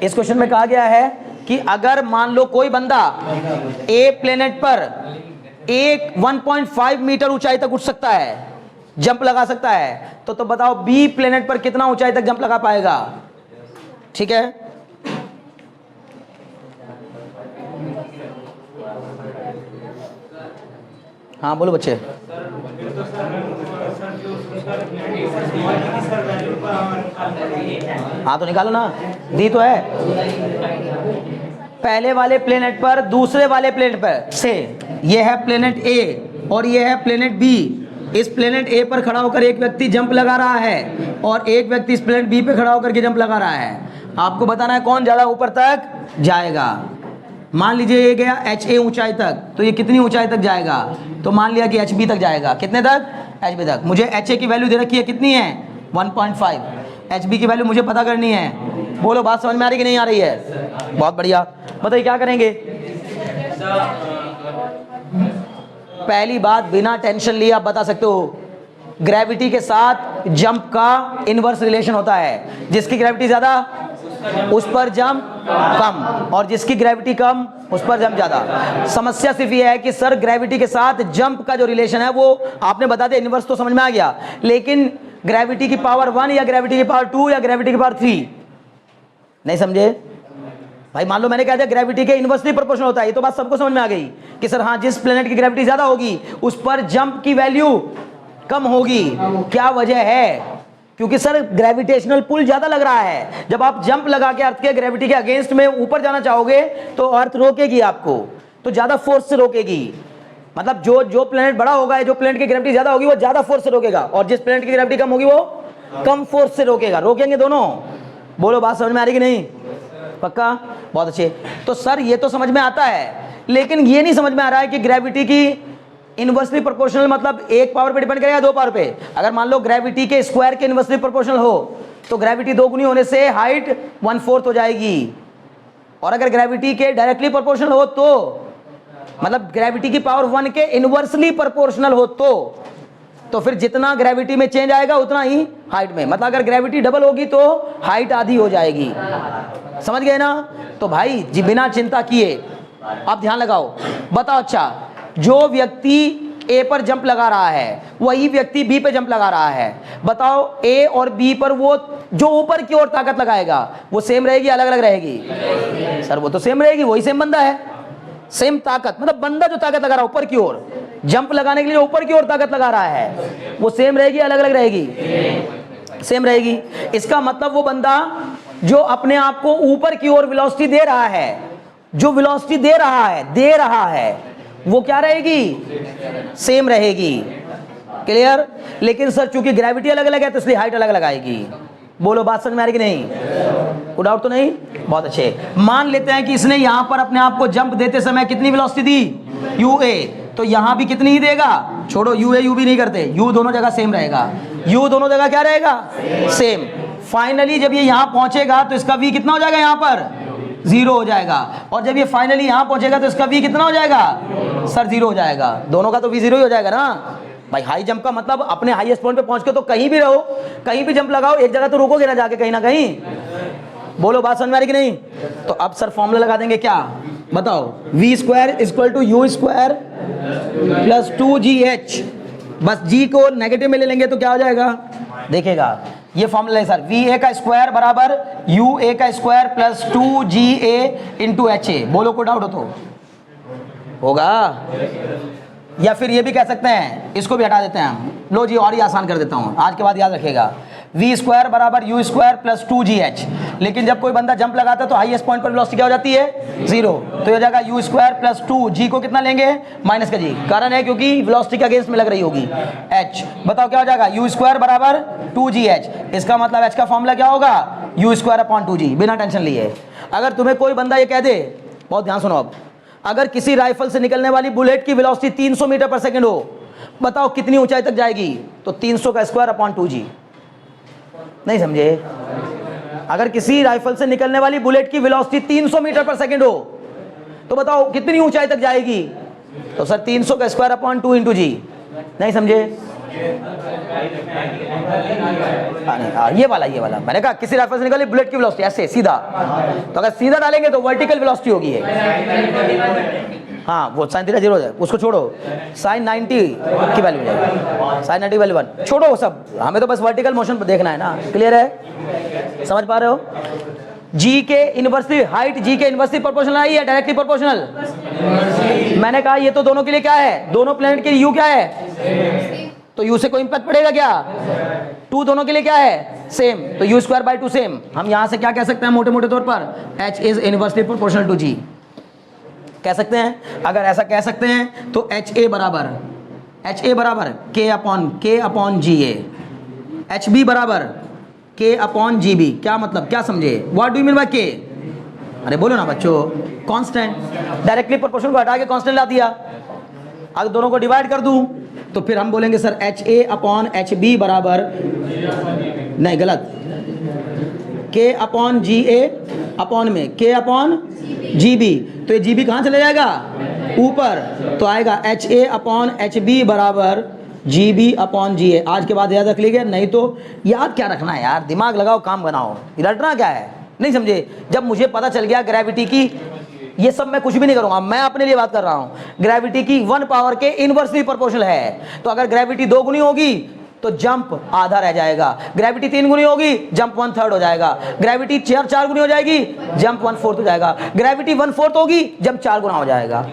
इस क्वेश्चन में कहा गया है कि अगर मान लो कोई बंदा ए प्लेनेट पर 1.5 मीटर ऊंचाई तक उठ सकता है, जंप लगा सकता है, तो बताओ बी प्लेनेट पर कितना ऊंचाई तक जंप लगा पाएगा। ठीक है, हाँ बोलो बच्चे। हाँ तो निकालो ना, दी तो है। पहले वाले प्लेनेट पर दूसरे वाले प्लेनेट पर से, ये है प्लेनेट ए और ये है प्लेनेट बी। इस प्लेनेट ए पर खड़ा होकर एक व्यक्ति जंप लगा रहा है और एक व्यक्ति इस प्लेनेट बी पे खड़ा होकर के जंप लगा रहा है। आपको बताना है कौन ज़्यादा ऊपर तक जाएगा। मान लीजिए ये गया एच ए ऊंचाई तक, तो ये कितनी ऊंचाई तक जाएगा, तो मान लिया कि एच बी तक जाएगा। कितने तक? एच बी तक। मुझे एच ए की वैल्यू दे रखी है, कितनी है? 1.5। एच बी की वैल्यू मुझे पता करनी है। बोलो बात समझ में आ रही कि नहीं आ रही है? बहुत बढ़िया। बताइए क्या करेंगे। पहली बात, बिना टेंशन लिए आप बता सकते हो, ग्रेविटी के साथ जंप का इनवर्स रिलेशन होता है। जिसकी ग्रेविटी ज़्यादा उस पर जंप कम, और जिसकी ग्रेविटी कम उस पर जंप ज़्यादा। समस्या सिर्फ ये है कि सर ग्रेविटी के साथ जंप का जो रिलेशन है वो आपने बता दिया, इनवर्स तो समझ में आ गया, लेकिन ग्रेविटी की पावर 1 या ग्रेविटी की पावर 2 या ग्रेविटी की पावर 3 नहीं समझे भाई। मान लो मैंने कहा था ग्रेविटी के इनवर्सली प्रोपोर्शनल होता है, ये तो बात सबको समझ में आ गई कि सर हाँ, जिस प्लेनेट की ग्रेविटी ज़्यादा होगी उस पर जंप की वैल्यू कम होगी। क्या वजह है? क्योंकि सर ग्रेविटेशनल पुल ज्यादा लग रहा है। जब आप जंप लगा के अर्थ के ग्रेविटी के अगेंस्ट में ऊपर जाना चाहोगे तो अर्थ रोकेगी आपको, तो ज्यादा फोर्स से रोकेगी। मतलब जो प्लेनेट बड़ा होगा, जो प्लेनेट की ग्रेविटी ज्यादा होगी वो ज्यादा फोर्स से रोकेगा, और जिस प्लेनेट की ग्रेविटी कम होगी वो कम फोर्स से रोकेगा। रोकेंगे दोनों। बोलो बात समझ में आ रही कि नहीं? पक्का? बहुत अच्छे। तो सर ये तो समझ में आता है, लेकिन ये नहीं समझ में आ रहा है कि ग्रेविटी की इनवर्सली प्रोपोर्शनल मतलब एक पावर पे डिपेंड करेगा, 2 पावर पे। अगर मान लो ग्रेविटी के स्क्वायर के इनवर्सली प्रोपोर्शनल हो तो ग्रेविटी 2 गुनी होने से हाइट 1/4 हो जाएगी, और अगर ग्रेविटी के डायरेक्टली प्रोपोर्शनल हो तो मतलब ग्रेविटी की पावर 1 के इनवर्सली प्रोपोर्शनल हो तो फिर जितना ग्रेविटी में चेंज आएगा उतना ही हाइट में। मतलब अगर ग्रेविटी डबल होगी तो हाइट आधी हो जाएगी। समझ गए ना? तो भाई जी बिना चिंता किए आप ध्यान लगाओ। बताओ, अच्छा जो व्यक्ति ए पर जंप लगा रहा है वही व्यक्ति बी पे जंप लगा रहा है। बताओ ए और बी पर वो जो ऊपर की ओर ताकत लगाएगा वो सेम रहेगी, अलग अलग रहेगी? सर वो तो सेम रहेगी, वही सेम बंदा है, सेम ताकत। मतलब बंदा जो ताकत लगा रहा है ऊपर की ओर, जंप लगाने के लिए ऊपर की ओर ताकत लगा रहा है, वो सेम रहेगी, अलग अलग रहेगी? सेम रहेगी। इसका मतलब वो बंदा जो अपने आप को ऊपर की ओर वेलोसिटी दे रहा है, जो वेलोसिटी दे रहा है वो क्या रहेगी? सेम रहेगी। क्लियर। लेकिन सर चूंकि ग्रेविटी अलग अलग है तो इसलिए हाइट अलग अलग आएगी। बोलो बात समझ में आ रही कि नहीं? कोई डाउट तो नहीं? बहुत अच्छे। मान लेते हैं कि इसने यहां पर अपने आप को जंप देते समय कितनी वेलोसिटी दी? ua, तो यहां भी कितनी ही देगा? छोड़ो ua u भी नहीं करते, u दोनों जगह सेम रहेगा, u दोनों जगह क्या रहेगा? सेम। फाइनली जब ये यहां पहुंचेगा तो इसका v कितना हो जाएगा? यहां पर 0 हो जाएगा। और जब ये फाइनली यहां पहुंचेगा तो इसका v कितना हो जाएगा? सर 0 हो जाएगा। दोनों का तो v 0 ही हो जाएगा ना भाई। हाई जंप का मतलब अपने हाईएस्ट पॉइंट पे पहुंच के तो कहीं भी रहो, कहीं भी जंप लगाओ, एक जगह तो रुकोगे ना जाके कहीं ना कहीं। बोलो बात समझ में आ रही कि नहीं? तो अब सर फॉर्मूला लगा देंगे क्या? बताओ। v square equal to u square plus 2gh। बस g को नेगेटिव में ले लेंगे तो क्या हो जाएगा? देखेगा ये फॉर्मूला है सर, va का स्क्वायर बराबर ua का square plus 2ga into ha। बोलो कोई डाउट हो तो? होगा। या फिर ये भी कह सकते हैं, इसको भी हटा देते हैं हम। लो जी और ही आसान कर देता हूं, आज के बाद याद रखिएगा। v स्क्वायर बराबर u स्क्वायर प्लस 2gh। लेकिन जब कोई बंदा जंप लगाता है तो हाईएस्ट पॉइंट पर वेलोसिटी क्या हो जाती है? 0। तो ये जाएगा u स्क्वायर प्लस 2, g को कितना लेंगे? माइनस का g। कारण है क्योंकि वेलोसिटी के अगेंस्ट में लग रही होगी h। बताओ क्या हो जाएगा? u स्क्वायर बराबर 2gh। इसका मतलब h का फॉर्मूला क्या होगा? u square upon 2g। बिना टेंशन लिए अगर तुम्हें कोई बंदा ये कह दे, बहुत ध्यान सुनो अब, अगर किसी राइफल से निकलने वाली बुलेट की वेलोसिटी 300 मीटर पर सेकंड हो, बताओ कितनी ऊंचाई तक जाएगी? तो 300 का स्क्वायर अपॉन 2g। नहीं समझे? अगर किसी राइफल से निकलने वाली बुलेट की वेलोसिटी 300 मीटर पर सेकंड हो तो बताओ कितनी ऊंचाई तक जाएगी? तो सर 300 का स्क्वायर अपॉन 2 इंटू जी। नहीं समझे? ये वाला मैंने कहा किसी राइफल से निकली बुलेट की वेलोसिटी ऐसे सीधा, तो अगर सीधा डालेंगे तो वर्टिकल वेलोसिटी होगी है। हाँ वो साइन थीटा 0 हो जाए, उसको छोड़ो, साइन 90 की वैल्यू जाएगी, साइन 90 वैल्यू 1 छोड़ो वो सब, हमें तो बस वर्टिकल मोशन पर देखना है ना। क्लियर है? समझ पा रहे हो? जी के इनवर्सली हाइट जी के इनवर्सली प्रोपोर्शनल आई है डायरेक्टली प्रोपोर्शनल। मैंने कहा ये तो दोनों के लिए क्या है? दोनों प्लेनेट के लिए यू क्या है? तो यू से कोई इंपैक्ट पड़ेगा क्या? 2 दोनों के लिए क्या है? सेम। तो यू स्क्वायर बाई 2 सेम। हम यहां से क्या कह सकते हैं मोटे मोटे तौर पर? H is inversely proportional to G कह सकते हैं। अगर ऐसा कह सकते हैं तो HA बराबर K अपॉन GA, HB बराबर K अपॉन GB। क्या मतलब, क्या समझे? What do you mean by K? अरे बोलो ना बच्चों। कांस्टेंट। डायरेक्टली प्रोपोर्शनल को हटा के कांस्टेंट ला दिया। अगर दोनों को डिवाइड कर दूं तो फिर हम बोलेंगे सर HA अपॉन HB बराबर, नहीं गलत, K अपॉन GA अपॉन में K अपॉन GB। तो ये GB कहाँ चले जाएगा? ऊपर। तो आएगा HA अपॉन HB बराबर GB अपॉन GA। आज के बाद याद रख लीजिए, नहीं तो याद क्या रखना है यार, दिमाग लगाओ काम बनाओ, रटना क्या है? नहीं समझे? जब मुझे पता चल गया ग्रेविटी की, ये सब मैं कुछ भी नहीं करूंगा, मैं अपने लिए बात कर रहा हूं। ग्रेविटी की 1 पावर के इनवर्सली प्रोपोर्शनल है, तो अगर ग्रेविटी 2 गुनी होगी तो जंप आधा रह जाएगा, ग्रेविटी 3 गुनी होगी जंप 1/3 हो जाएगा, ग्रेविटी 4 गुनी हो जाएगी जंप 1/4 हो जाएगा, ग्रेविटी 1/4 होगी जंप 4 गुना हो जाएगा।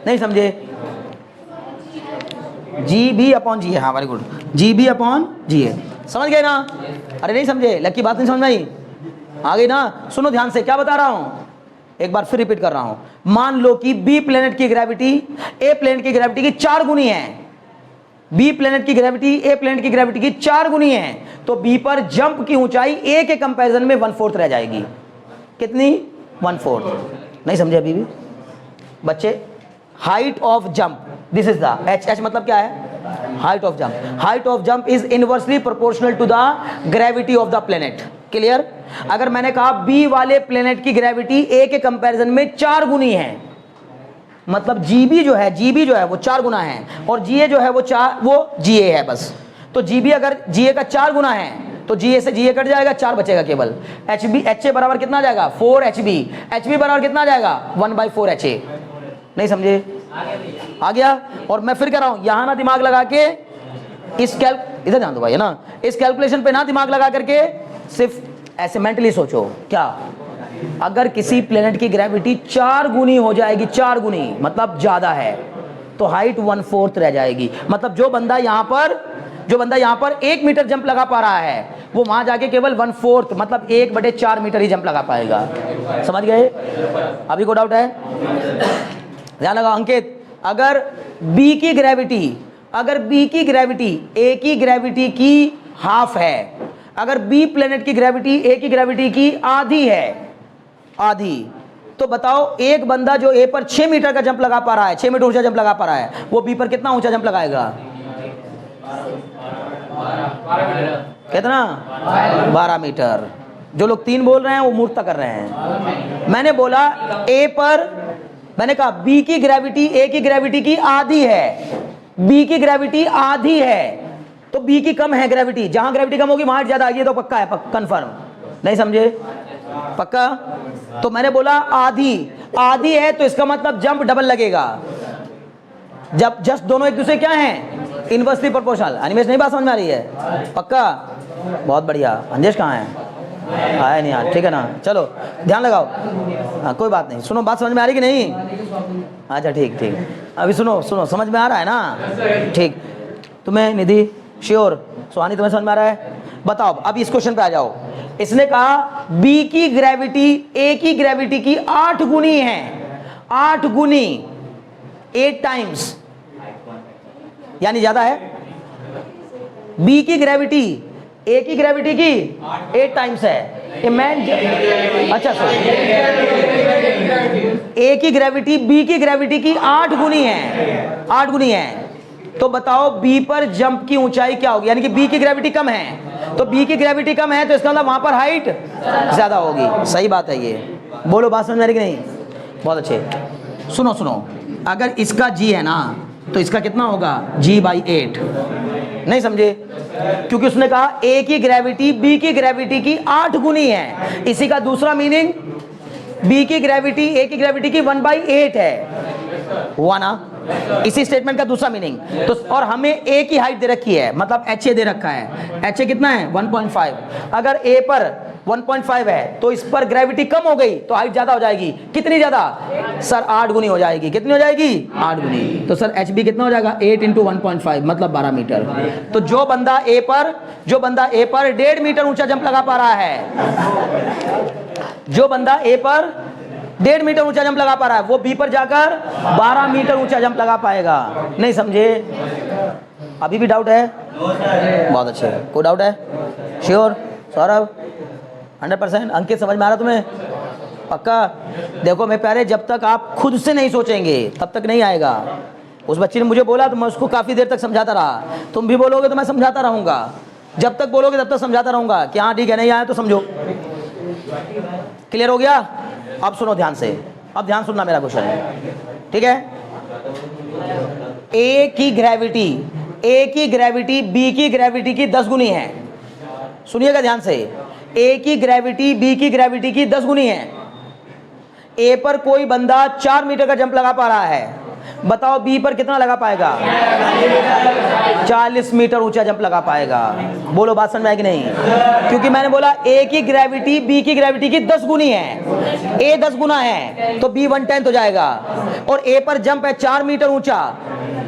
नहीं समझे? GB अपॉन जी, हाँ very good, GB upon GA। समझ गए ना? अरे नहीं समझे? लकी बात नहीं समझ में आई? आ गई ना? सुनो ध्यान से, क्या बता रहा हूं, एक बार फिर रिपीट कर रहा हूं। मान लो कि बी प्लेनेट की ग्रेविटी ए प्लेनेट की ग्रेविटी की 4 गुनी है। बी प्लेनेट की ग्रेविटी ए प्लेनेट की ग्रेविटी की 4 गुनी है, तो बी पर जंप की ऊंचाई ए के कंपैरिजन में 1/4 रह जाएगी। कितनी? 1/4। नहीं समझे अभी भी बच्चे? Height of jump, this is the H मतलब क्या है? Height of jump. Height of jump is inversely proportional to the gravity of the planet. Clear? अगर मैंने कहा बी वाले प्लेनेट की ग्रेविटी ए के कंपैरिजन में 4 गुनी है, मतलब जीबी जो है वो 4 गुना है, और जीए जो है वो जीए है बस। तो जीबी अगर जीए का 4 गुना है तो जीए से जीए कट जाएगा, 4 बचेगा केवल। HA बराबर कितना आ जाएगा? 4 HB बराबर कितना आ जाएगा? 1/4 HA। नहीं समझे? आ गया? और मैं फिर कह रहा हूं, यहां ना दिमाग लगा के इधर ध्यान दो भाई, है ना, इस कैलकुलेशन पे ना दिमाग लगा करके सिर्फ ऐसे मेंटली सोचो। क्या? अगर किसी प्लेनेट की ग्रेविटी 4 गुनी हो जाएगी, 4 गुनी मतलब ज्यादा है, तो हाइट 1/4 रह जाएगी। मतलब जो बंदा यहां पर 1 मीटर जंप लगा पा रहा है, वो वहां जाके केवल 1/4 मतलब 1/4 मीटर ही जंप लगा पाएगा। समझ गए? अभी को डाउट है? ध्यान लगाओ अंकित, अगर बी की ग्रेविटी अगर बी की ग्रेविटी ए की ग्रेविटी की हाफ है, अगर बी प्लेनेट की ग्रेविटी ए की ग्रेविटी की आधी है, आधी, तो बताओ एक बंदा जो ए पर 6 मीटर का जंप लगा पा रहा है, 6 मीटर ऊंचा जंप लगा पा रहा है, वो बी पर कितना ऊंचा जंप लगाएगा? कितना? 12 मीटर। जो लोग 3 बोल रहे हैं वो मूर्खता कर रहे हैं। मैंने बोला ए पर, मैंने कहा बी की ग्रेविटी ए की ग्रेविटी की आधी है, बी की ग्रेविटी आधी है, तो बी की कम है ग्रेविटी, जहां ग्रेविटी कम होगी वहां ज्यादा आएगी, तो पक्का है, कंफर्म? नहीं समझे? पक्का? तो मैंने बोला आधी, आधी है तो इसका मतलब जंप डबल लगेगा। जब जस्ट दोनों एक दूसरे क्या हैं? Inversely proportional. अनिमेश नहीं बात समझ में आ रही है? पक्का? बहुत बढ़िया। अंजेश कहाँ है? आया नहीं यार, ठीक है ना, चलो ध्यान लगाओ। हाँ कोई बात नहीं, सुनो, बात समझ में आ रही कि नहीं? अच्छा ठीक ठीक, अभी सुनो सुनो, समझ में आ रहा है ना? ठीक, तुम्हें निधि श्योर, सुहानी तुम्हें समझ में आ रहा है? बताओ अब इस क्वेश्चन पे आ जाओ। इसने कहा बी की ग्रेविटी ए की ग्रेविटी की 8 गुनी है, 8 गुनी, 8 टाइम्स, यानी ज्यादा है। बी की ग्रेविटी ए की ग्रेविटी की 8 टाइम्स है। अच्छा सर, ए की ग्रेविटी बी की ग्रेविटी की 8 गुनी है, 8 गुनी है। तो बताओ बी पर जंप की ऊंचाई क्या होगी? यानी कि बी की ग्रेविटी कम है, तो बी की ग्रेविटी कम है तो इसका मतलब वहां पर हाइट ज्यादा होगी। सही बात है ये, बोलो बात समझ में आ रही कि नहीं? बहुत अच्छे। सुनो सुनो, अगर इसका जी है ना तो इसका कितना होगा? g/8। नहीं समझे? क्योंकि उसने कहा ए की ग्रेविटी बी की ग्रेविटी की 8 गुनी है। इसी का दूसरा मीनिंग बी की ग्रेविटी ए की ग्रेविटी की 1/8 है, हुआ ना? इसी स्टेटमेंट का दूसरा मीनिंग तो। और हमें ए की हाइट दे रखी है, मतलब एच ए दे रखा है। एच ए कितना है? 1.5। अगर ए पर 1.5 है तो इस पर ग्रेविटी कम हो गई तो हाइट ज्यादा हो जाएगी। कितनी ज्यादा सर? 8 गुनी हो जाएगी। कितनी हो जाएगी? 8 गुनी। तो सर एच बी कितना हो जाएगा? 8 × 1.5 मतलब 12 मीटर। तो जो बंदा ए पर 1.5 मीटर ऊंचा जंप लगा पा रहा है, जो बंदा ए पर 1.5 मीटर ऊंचा जंप लगा पा रहा है, वो बी पर जाकर 12 मीटर ऊंचा जंप लगा पाएगा। नहीं समझे? अभी भी डाउट है? बहुत अच्छे। कोई डाउट है? श्योर? सौरभ 100%? अंकित समझ में आ रहा तुम्हें? पक्का? देखो मेरे प्यारे, जब तक आप खुद से नहीं सोचेंगे तब तक नहीं आएगा। उस बच्ची ने मुझे बोला तो मैं उसको काफ़ी देर तक समझाता रहा, तुम भी बोलोगे तो मैं समझाता रहूँगा, जब तक बोलोगे तब तक समझाता रहूँगा कि हाँ ठीक है, नहीं आया तो समझो। क्लियर हो गया? अब सुनो ध्यान से, अब ध्यान सुनना मेरा क्वेश्चन, ठीक है? ए की ग्रेविटी बी की ग्रेविटी की 10 गुनी है। सुनिएगा ध्यान से, ए की ग्रेविटी बी की ग्रेविटी की 10 गुनी है। ए पर कोई बंदा 4 मीटर का जंप लगा पा रहा है, बताओ बी पर कितना लगा पाएगा? 40 मीटर ऊंचा जंप लगा पाएगा। बोलो बात समझ में आई कि नहीं? क्योंकि मैंने बोला ए की ग्रेविटी बी की ग्रेविटी की 10 गुनी है, ए 10 गुना है तो बी 1/10 हो जाएगा, और ए पर जंप है 4 मीटर ऊंचा,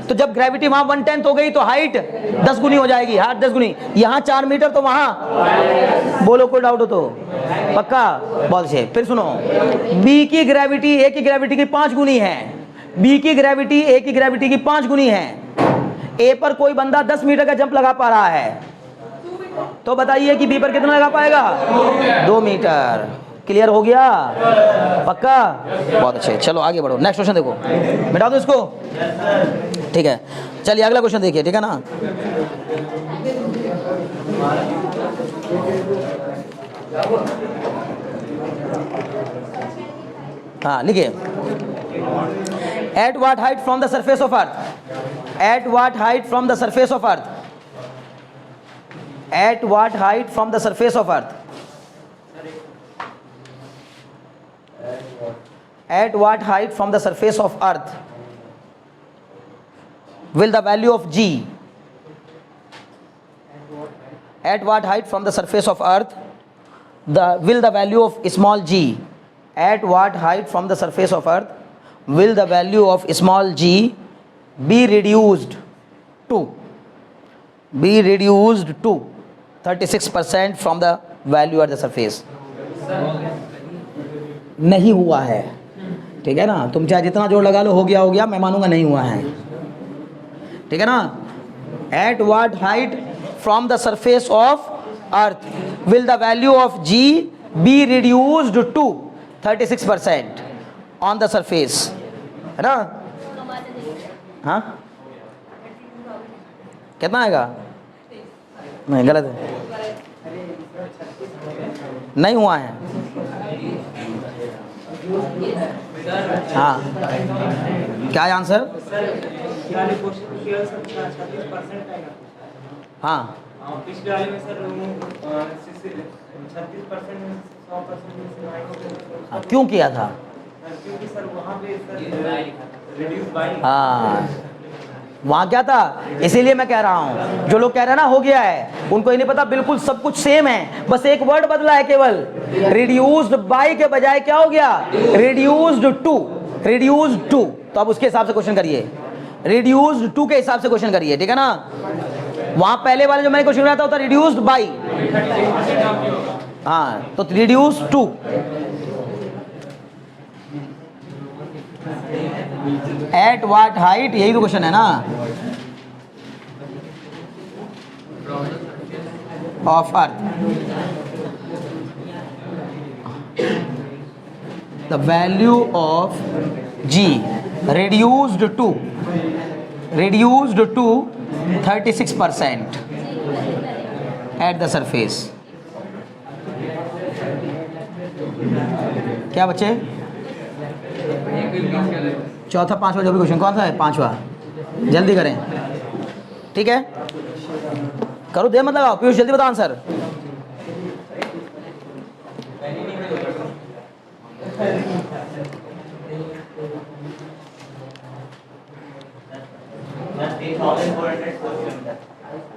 तो जब ग्रेविटी वहां 1/10 हो गई तो हाइट 10 गुनी हो जाएगी। हाइट 10 गुनी, यहाँ 4 मीटर तो वहां। बोलो कोई डाउट हो तो? पक्का? बहुत अच्छे। फिर सुनो, बी की ग्रेविटी ए की ग्रेविटी की 5 गुनी है, बी की ग्रेविटी ए की ग्रेविटी की 5 गुनी है। ए पर कोई बंदा 10 मीटर का जंप लगा पा रहा है, तो बताइए कि बी पर कितना लगा पाएगा? 2 मीटर। क्लियर हो गया? पक्का? बहुत अच्छे। चलो आगे बढ़ो, नेक्स्ट क्वेश्चन देखो। मिटा दो इसको, ठीक है? चलिए अगला क्वेश्चन देखिए, ठीक है ना? हाँ लिखिए, at what height from the surface of earth, at what height from the surface of earth, at what height from the surface of earth, at what height from the surface of earth will the value of g, at what height from the surface of earth will the value of small g, at what height from the surface of earth will the value of small g be reduced to 36% from the value at the surface? नहीं हुआ है, ठीक है ना? तुम चाहे जितना जोर लगा लो, हो गया, मैं मानूंगा नहीं हुआ है, ठीक है ना? At what height from the surface of earth will the value of G be reduced to 36% on the surface, है ना? हाँ, कितना आएगा? नहीं, गलत है, नहीं हुआ है। हाँ, क्या है आंसर? हाँ, पिछले वाले में सर 36% में 100% हाँ, क्यों किया था? क्योंकि सर वहाँ पे रिड्यूस बाय, हाँ, वहाँ क्या था? इसीलिए मैं कह रहा हूँ, जो लोग कह रहे हैं ना हो गया है, उनको ये नहीं पता, बिल्कुल सब कुछ सेम है, बस एक वर्ड बदला है केवल। रिड्यूस्ड बाय के बजाय क्या हो गया? Reduced to, reduced to. तो अब उसके हिसाब से क्वेश्चन करिए, रिड्यूस्ड टू के हिसाब से क्वेश्चन करिए, ठीक है ना? वहाँ पहले वाले जो मैंने क्वेश्चन बनाया था रिड्यूस्ड बाय, हाँ, तो reduced to. At what height, यही तो क्वेश्चन है ना, of earth the value of G reduced to 36% at the surface. क्या बच्चे? चौथा पांचवा जो भी क्वेश्चन कौन सा है? पांचवा, जल्दी करें, ठीक है? करो, दे मत लगाओ, पीयूष जल्दी बताओ आंसर।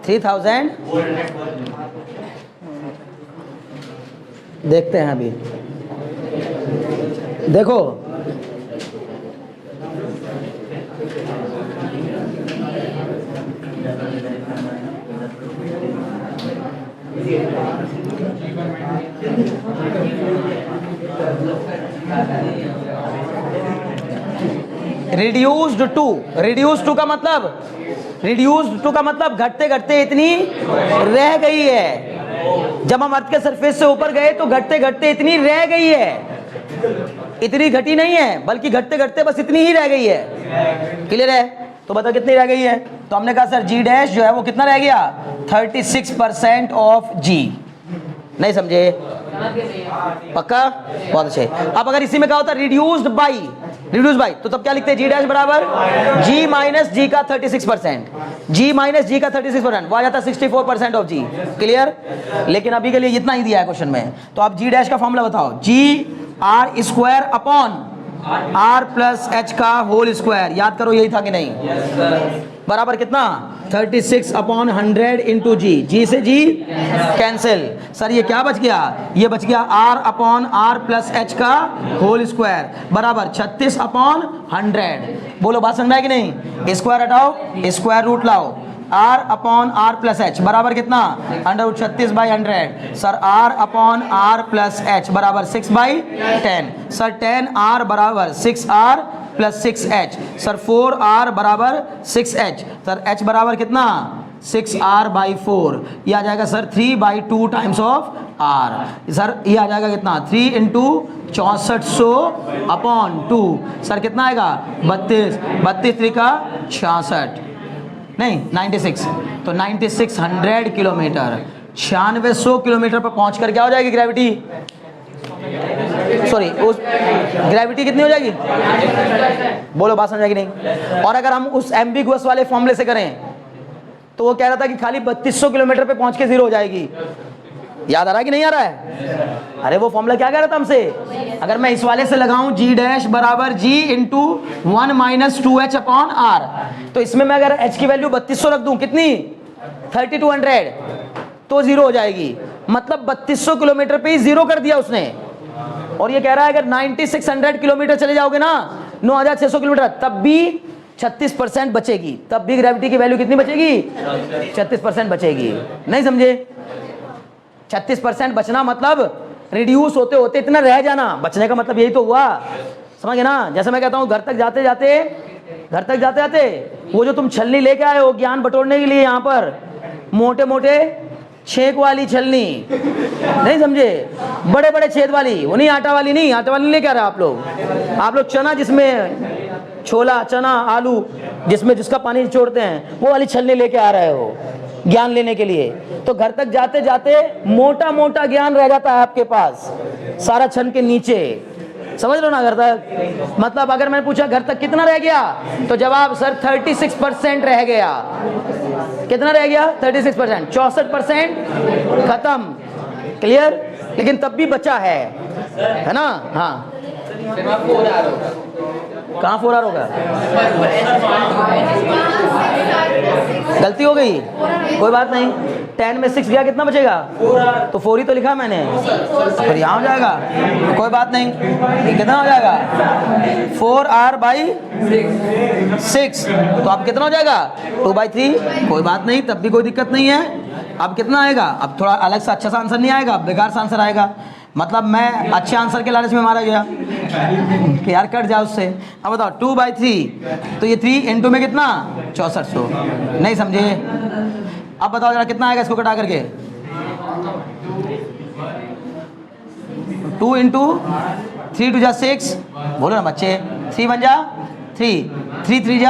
$3,000 देखते हैं अभी, देखो रिड्यूस्ड टू का मतलब, रिड्यूस्ड टू का मतलब घटते घटते इतनी रह गई है। जब हम अर्थ के सरफेस से ऊपर गए तो घटते घटते इतनी रह गई है, इतनी घटी नहीं है, बल्कि घटते घटते बस इतनी ही रह गई है। क्लियर है? तो बताओ कितनी रह गई है? तो हमने कहा सर जी डैश जो है वो कितना रह गया? 36% ऑफ जी। नहीं समझे? पक्का? बहुत अच्छे। अब अगर इसी में क्या होता है रिड्यूस्ड बाई, तो तब क्या लिखते हैं? जी डैश बराबर जी माइनस जी का 36%, जी माइनस जी का 36%, वो आ जाता है 64% ऑफ जी। क्लियर? लेकिन अभी के लिए इतना ही दिया है क्वेश्चन में, तो आप जी डैश का फॉर्मूला बताओ। G r square upon are plus H का होल स्क्वायर, याद करो यही था कि नहीं? बराबर कितना? 36/100 इंटू जी, जी से जी कैंसिल। सर ये क्या बच गया? ये बच गया R upon are plus H का होल स्क्वायर बराबर 36/100। बोलो बात समझ में है कि नहीं? स्क्वायर हटाओ, स्क्वायर रूट लाओ, R upon are plus H बराबर कितना? √36/100। Sir R upon are plus H बराबर 6/10। सर 10r बराबर 6r plus 6h। Sir 4r बराबर 6h। सर h बराबर कितना? 6r/4। ये आ जाएगा sir 3/2 times of r। Sir ये आ जाएगा कितना? 3 इंटू 6400/2। सर कितना आएगा? 32, 32 3 का 66, नहीं 96। तो 9600 किलोमीटर, 9600 किलोमीटर पर पहुंच कर क्या हो जाएगी ग्रेविटी? सॉरी, उस ग्रेविटी कितनी हो जाएगी? बोलो बात समझ आएगी नहीं? और अगर हम उस एम्बिगुअस वाले फॉर्मूले से करें तो वो कह रहा था कि खाली 3200 किलोमीटर पे पहुंच के जीरो हो जाएगी। याद आ रहा है कि नहीं आ रहा है? अरे वो फॉर्मूला क्या कह रहा था हमसे? अगर मैं इस वाले से लगाऊं जी डैश बराबर g into 1 minus 2h upon r, तो इसमें मैं अगर h की वैल्यू 3200 रख दूं, कितनी? 3200, तो जीरो हो जाएगी। मतलब 3200 किलोमीटर पे ही जीरो कर दिया उसने। और ये कह रहा है अगर 9600 किलोमीटर चले जाओगे ना, 9600 किलोमीटर, तब भी 36% बचेगी, तब भी ग्रेविटी की वैल्यू कितनी बचेगी? 36% बचेगी। नहीं समझे? 36% बचना मतलब रिड्यूस होते होते इतना रह जाना, बचने का मतलब यही तो हुआ। समझ गए ना? जैसे मैं कहता हूँ घर तक जाते जाते घर तक जाते जाते वो जो तुम छलनी लेके आए हो ज्ञान बटोरने के लिए यहाँ पर, मोटे मोटे छेक वाली छलनी, नहीं समझे, बड़े बड़े छेद वाली, वो नहीं आटा वाली, नहीं आटा वाली नहीं लेके आ रहे आप लोग चना जिसमें छोला चना आलू जिसमें जिसका पानी निचोड़ते हैं वो वाली छलनी लेके आ रहे हो ज्ञान लेने के लिए। तो घर तक जाते जाते मोटा मोटा ज्ञान रह जाता है आपके पास, सारा छन के नीचे, समझ लो ना। घर तक मतलब अगर मैंने पूछा घर तक कितना रह गया, तो जवाब सर 36% रह गया। कितना रह गया? 36%, 64% खत्म, क्लियर। लेकिन तब भी बचा है ना। हाँ, कहाँ 4R होगा? गलती हो गई, कोई बात नहीं। 10 में 6 गया, कितना बचेगा? तो 4 ही तो लिखा मैंने, फिर यहाँ हो जाएगा, कोई बात नहीं। कितना हो जाएगा? 4R/6। तो अब कितना हो जाएगा? 2/3। कोई बात नहीं, तब भी कोई दिक्कत नहीं है। अब कितना आएगा? अब थोड़ा अलग सा अच्छा सा आंसर नहीं आएगा, बेकार सा आंसर आएगा। मतलब मैं अच्छे आंसर के लालच में मारा गया कि यार कट जाओ उससे। अब बताओ 2/3, तो ये 3 × में कितना? 6400, नहीं समझे? अब बताओ जरा कितना आएगा इसको कटा करके? 2 × 3 × 6, बोलो ना बच्चे। 3 × 3, 3 × 3 =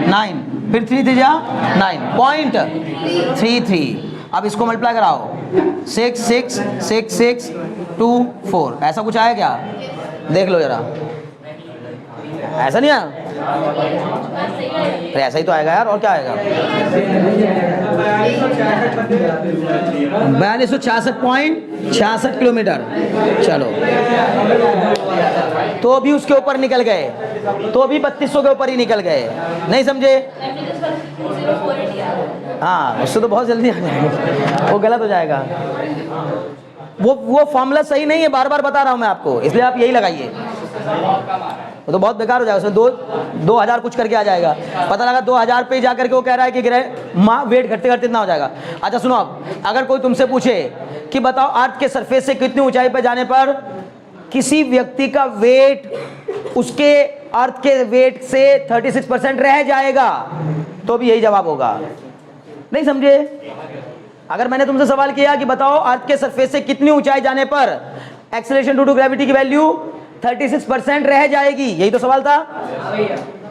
9, फिर 3 × 3 = 9.33। अब इसको मल्टीप्लाई कराओ, 6 6 6 6 2 4, ऐसा कुछ आया क्या? देख लो जरा, ऐसा नहीं आया? ऐसा ही तो आएगा यार, और क्या आएगा? 4266.66 किलोमीटर। चलो, तो भी उसके ऊपर निकल गए, तो भी 3200 के ऊपर ही निकल गए, नहीं समझे? हाँ, उससे तो बहुत जल्दी आ जाएगा, वो गलत हो जाएगा। वो फॉर्मूला सही नहीं है, बार बार बता रहा हूं मैं आपको, इसलिए आप यही लगाइए। वो तो बहुत बेकार हो जाएगा, उसमें 2000 कुछ करके आ जाएगा। पता लगा 2000 पे जा करके वो कह रहा है कि वेट घटते घटते इतना हो जाएगा। अच्छा सुनो, अब अगर कोई तुमसे पूछे कि बताओ अर्थ के सरफेस से कितनी ऊंचाई पर जाने पर किसी व्यक्ति का वेट उसके अर्थ के वेट से 36% रह जाएगा, तो भी यही जवाब होगा, नहीं समझे? अगर मैंने तुमसे सवाल किया कि बताओ अर्थ के सरफेस से कितनी ऊंचाई जाने पर एक्सेलरेशन ड्यू टू ग्रेविटी की वैल्यू 36% रह जाएगी, यही तो सवाल था।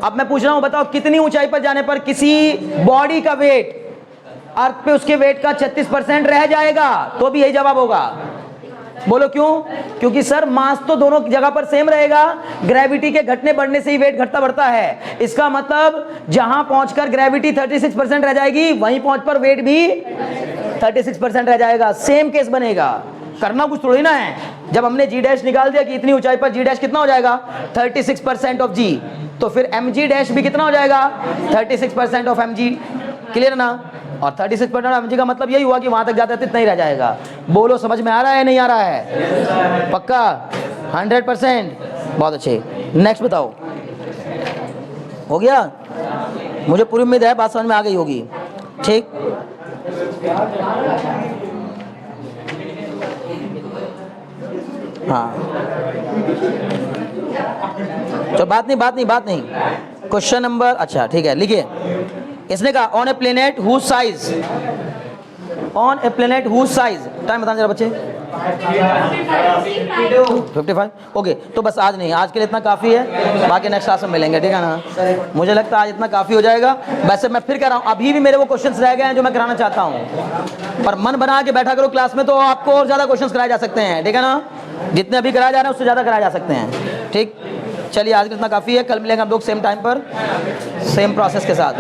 अब मैं पूछ रहा हूं, बताओ कितनी ऊंचाई पर जाने पर किसी बॉडी का वेट अर्थ पे उसके वेट का 36% रह जाएगा, तो भी यही जवाब होगा। बोलो क्यों? क्योंकि सर मास तो दोनों जगह पर सेम रहेगा, ग्रेविटी के घटने बढ़ने से ही वेट घटता बढ़ता है। इसका मतलब जहां पहुंचकर ग्रेविटी 36% रह जाएगी, वहीं पहुंच पर वेट भी 36% रह जाएगा। सेम केस बनेगा, करना कुछ थोड़ी ना है। जब हमने जी डैश निकाल दिया कि इतनी ऊंचाई पर जी डैश कितना हो जाएगा? 36% ऑफ जी, तो फिर एम जी डैश भी कितना हो जाएगा? 36% ऑफ एम जी, क्लियर ना? और 36% ऑफ एम जी का मतलब यही हुआ कि वहां तक जाते इतना ही रह जाएगा। बोलो समझ में आ रहा है नहीं आ रहा है? पक्का 100%? बहुत अच्छे। नेक्स्ट बताओ, हो गया? मुझे पूरी उम्मीद है बात समझ में आ गई होगी, ठीक? हाँ, तो बात नहीं। क्वेश्चन नंबर, अच्छा ठीक है, लिखिए। इसने कहा on a planet whose size, time बताना जरा बच्चे। 55। ओके, तो बस आज नहीं, आज के लिए इतना काफ़ी है, बाकी नेक्स्ट क्लास में मिलेंगे, ठीक है ना? मुझे लगता है आज इतना काफ़ी हो जाएगा। वैसे मैं फिर कह रहा हूँ, अभी भी मेरे वो क्वेश्चंस रह गए हैं जो मैं कराना चाहता हूँ, पर मन बना के बैठा करो क्लास में, तो आपको और ज़्यादा क्वेश्चंस कराए जा सकते हैं, ठीक है ना? जितने अभी कराए जा रहे हैं उससे ज़्यादा कराए जा सकते हैं, ठीक? चलिए, आज के इतना काफ़ी है, कल मिलेंगे हम लोग सेम टाइम पर, सेम प्रोसेस के साथ।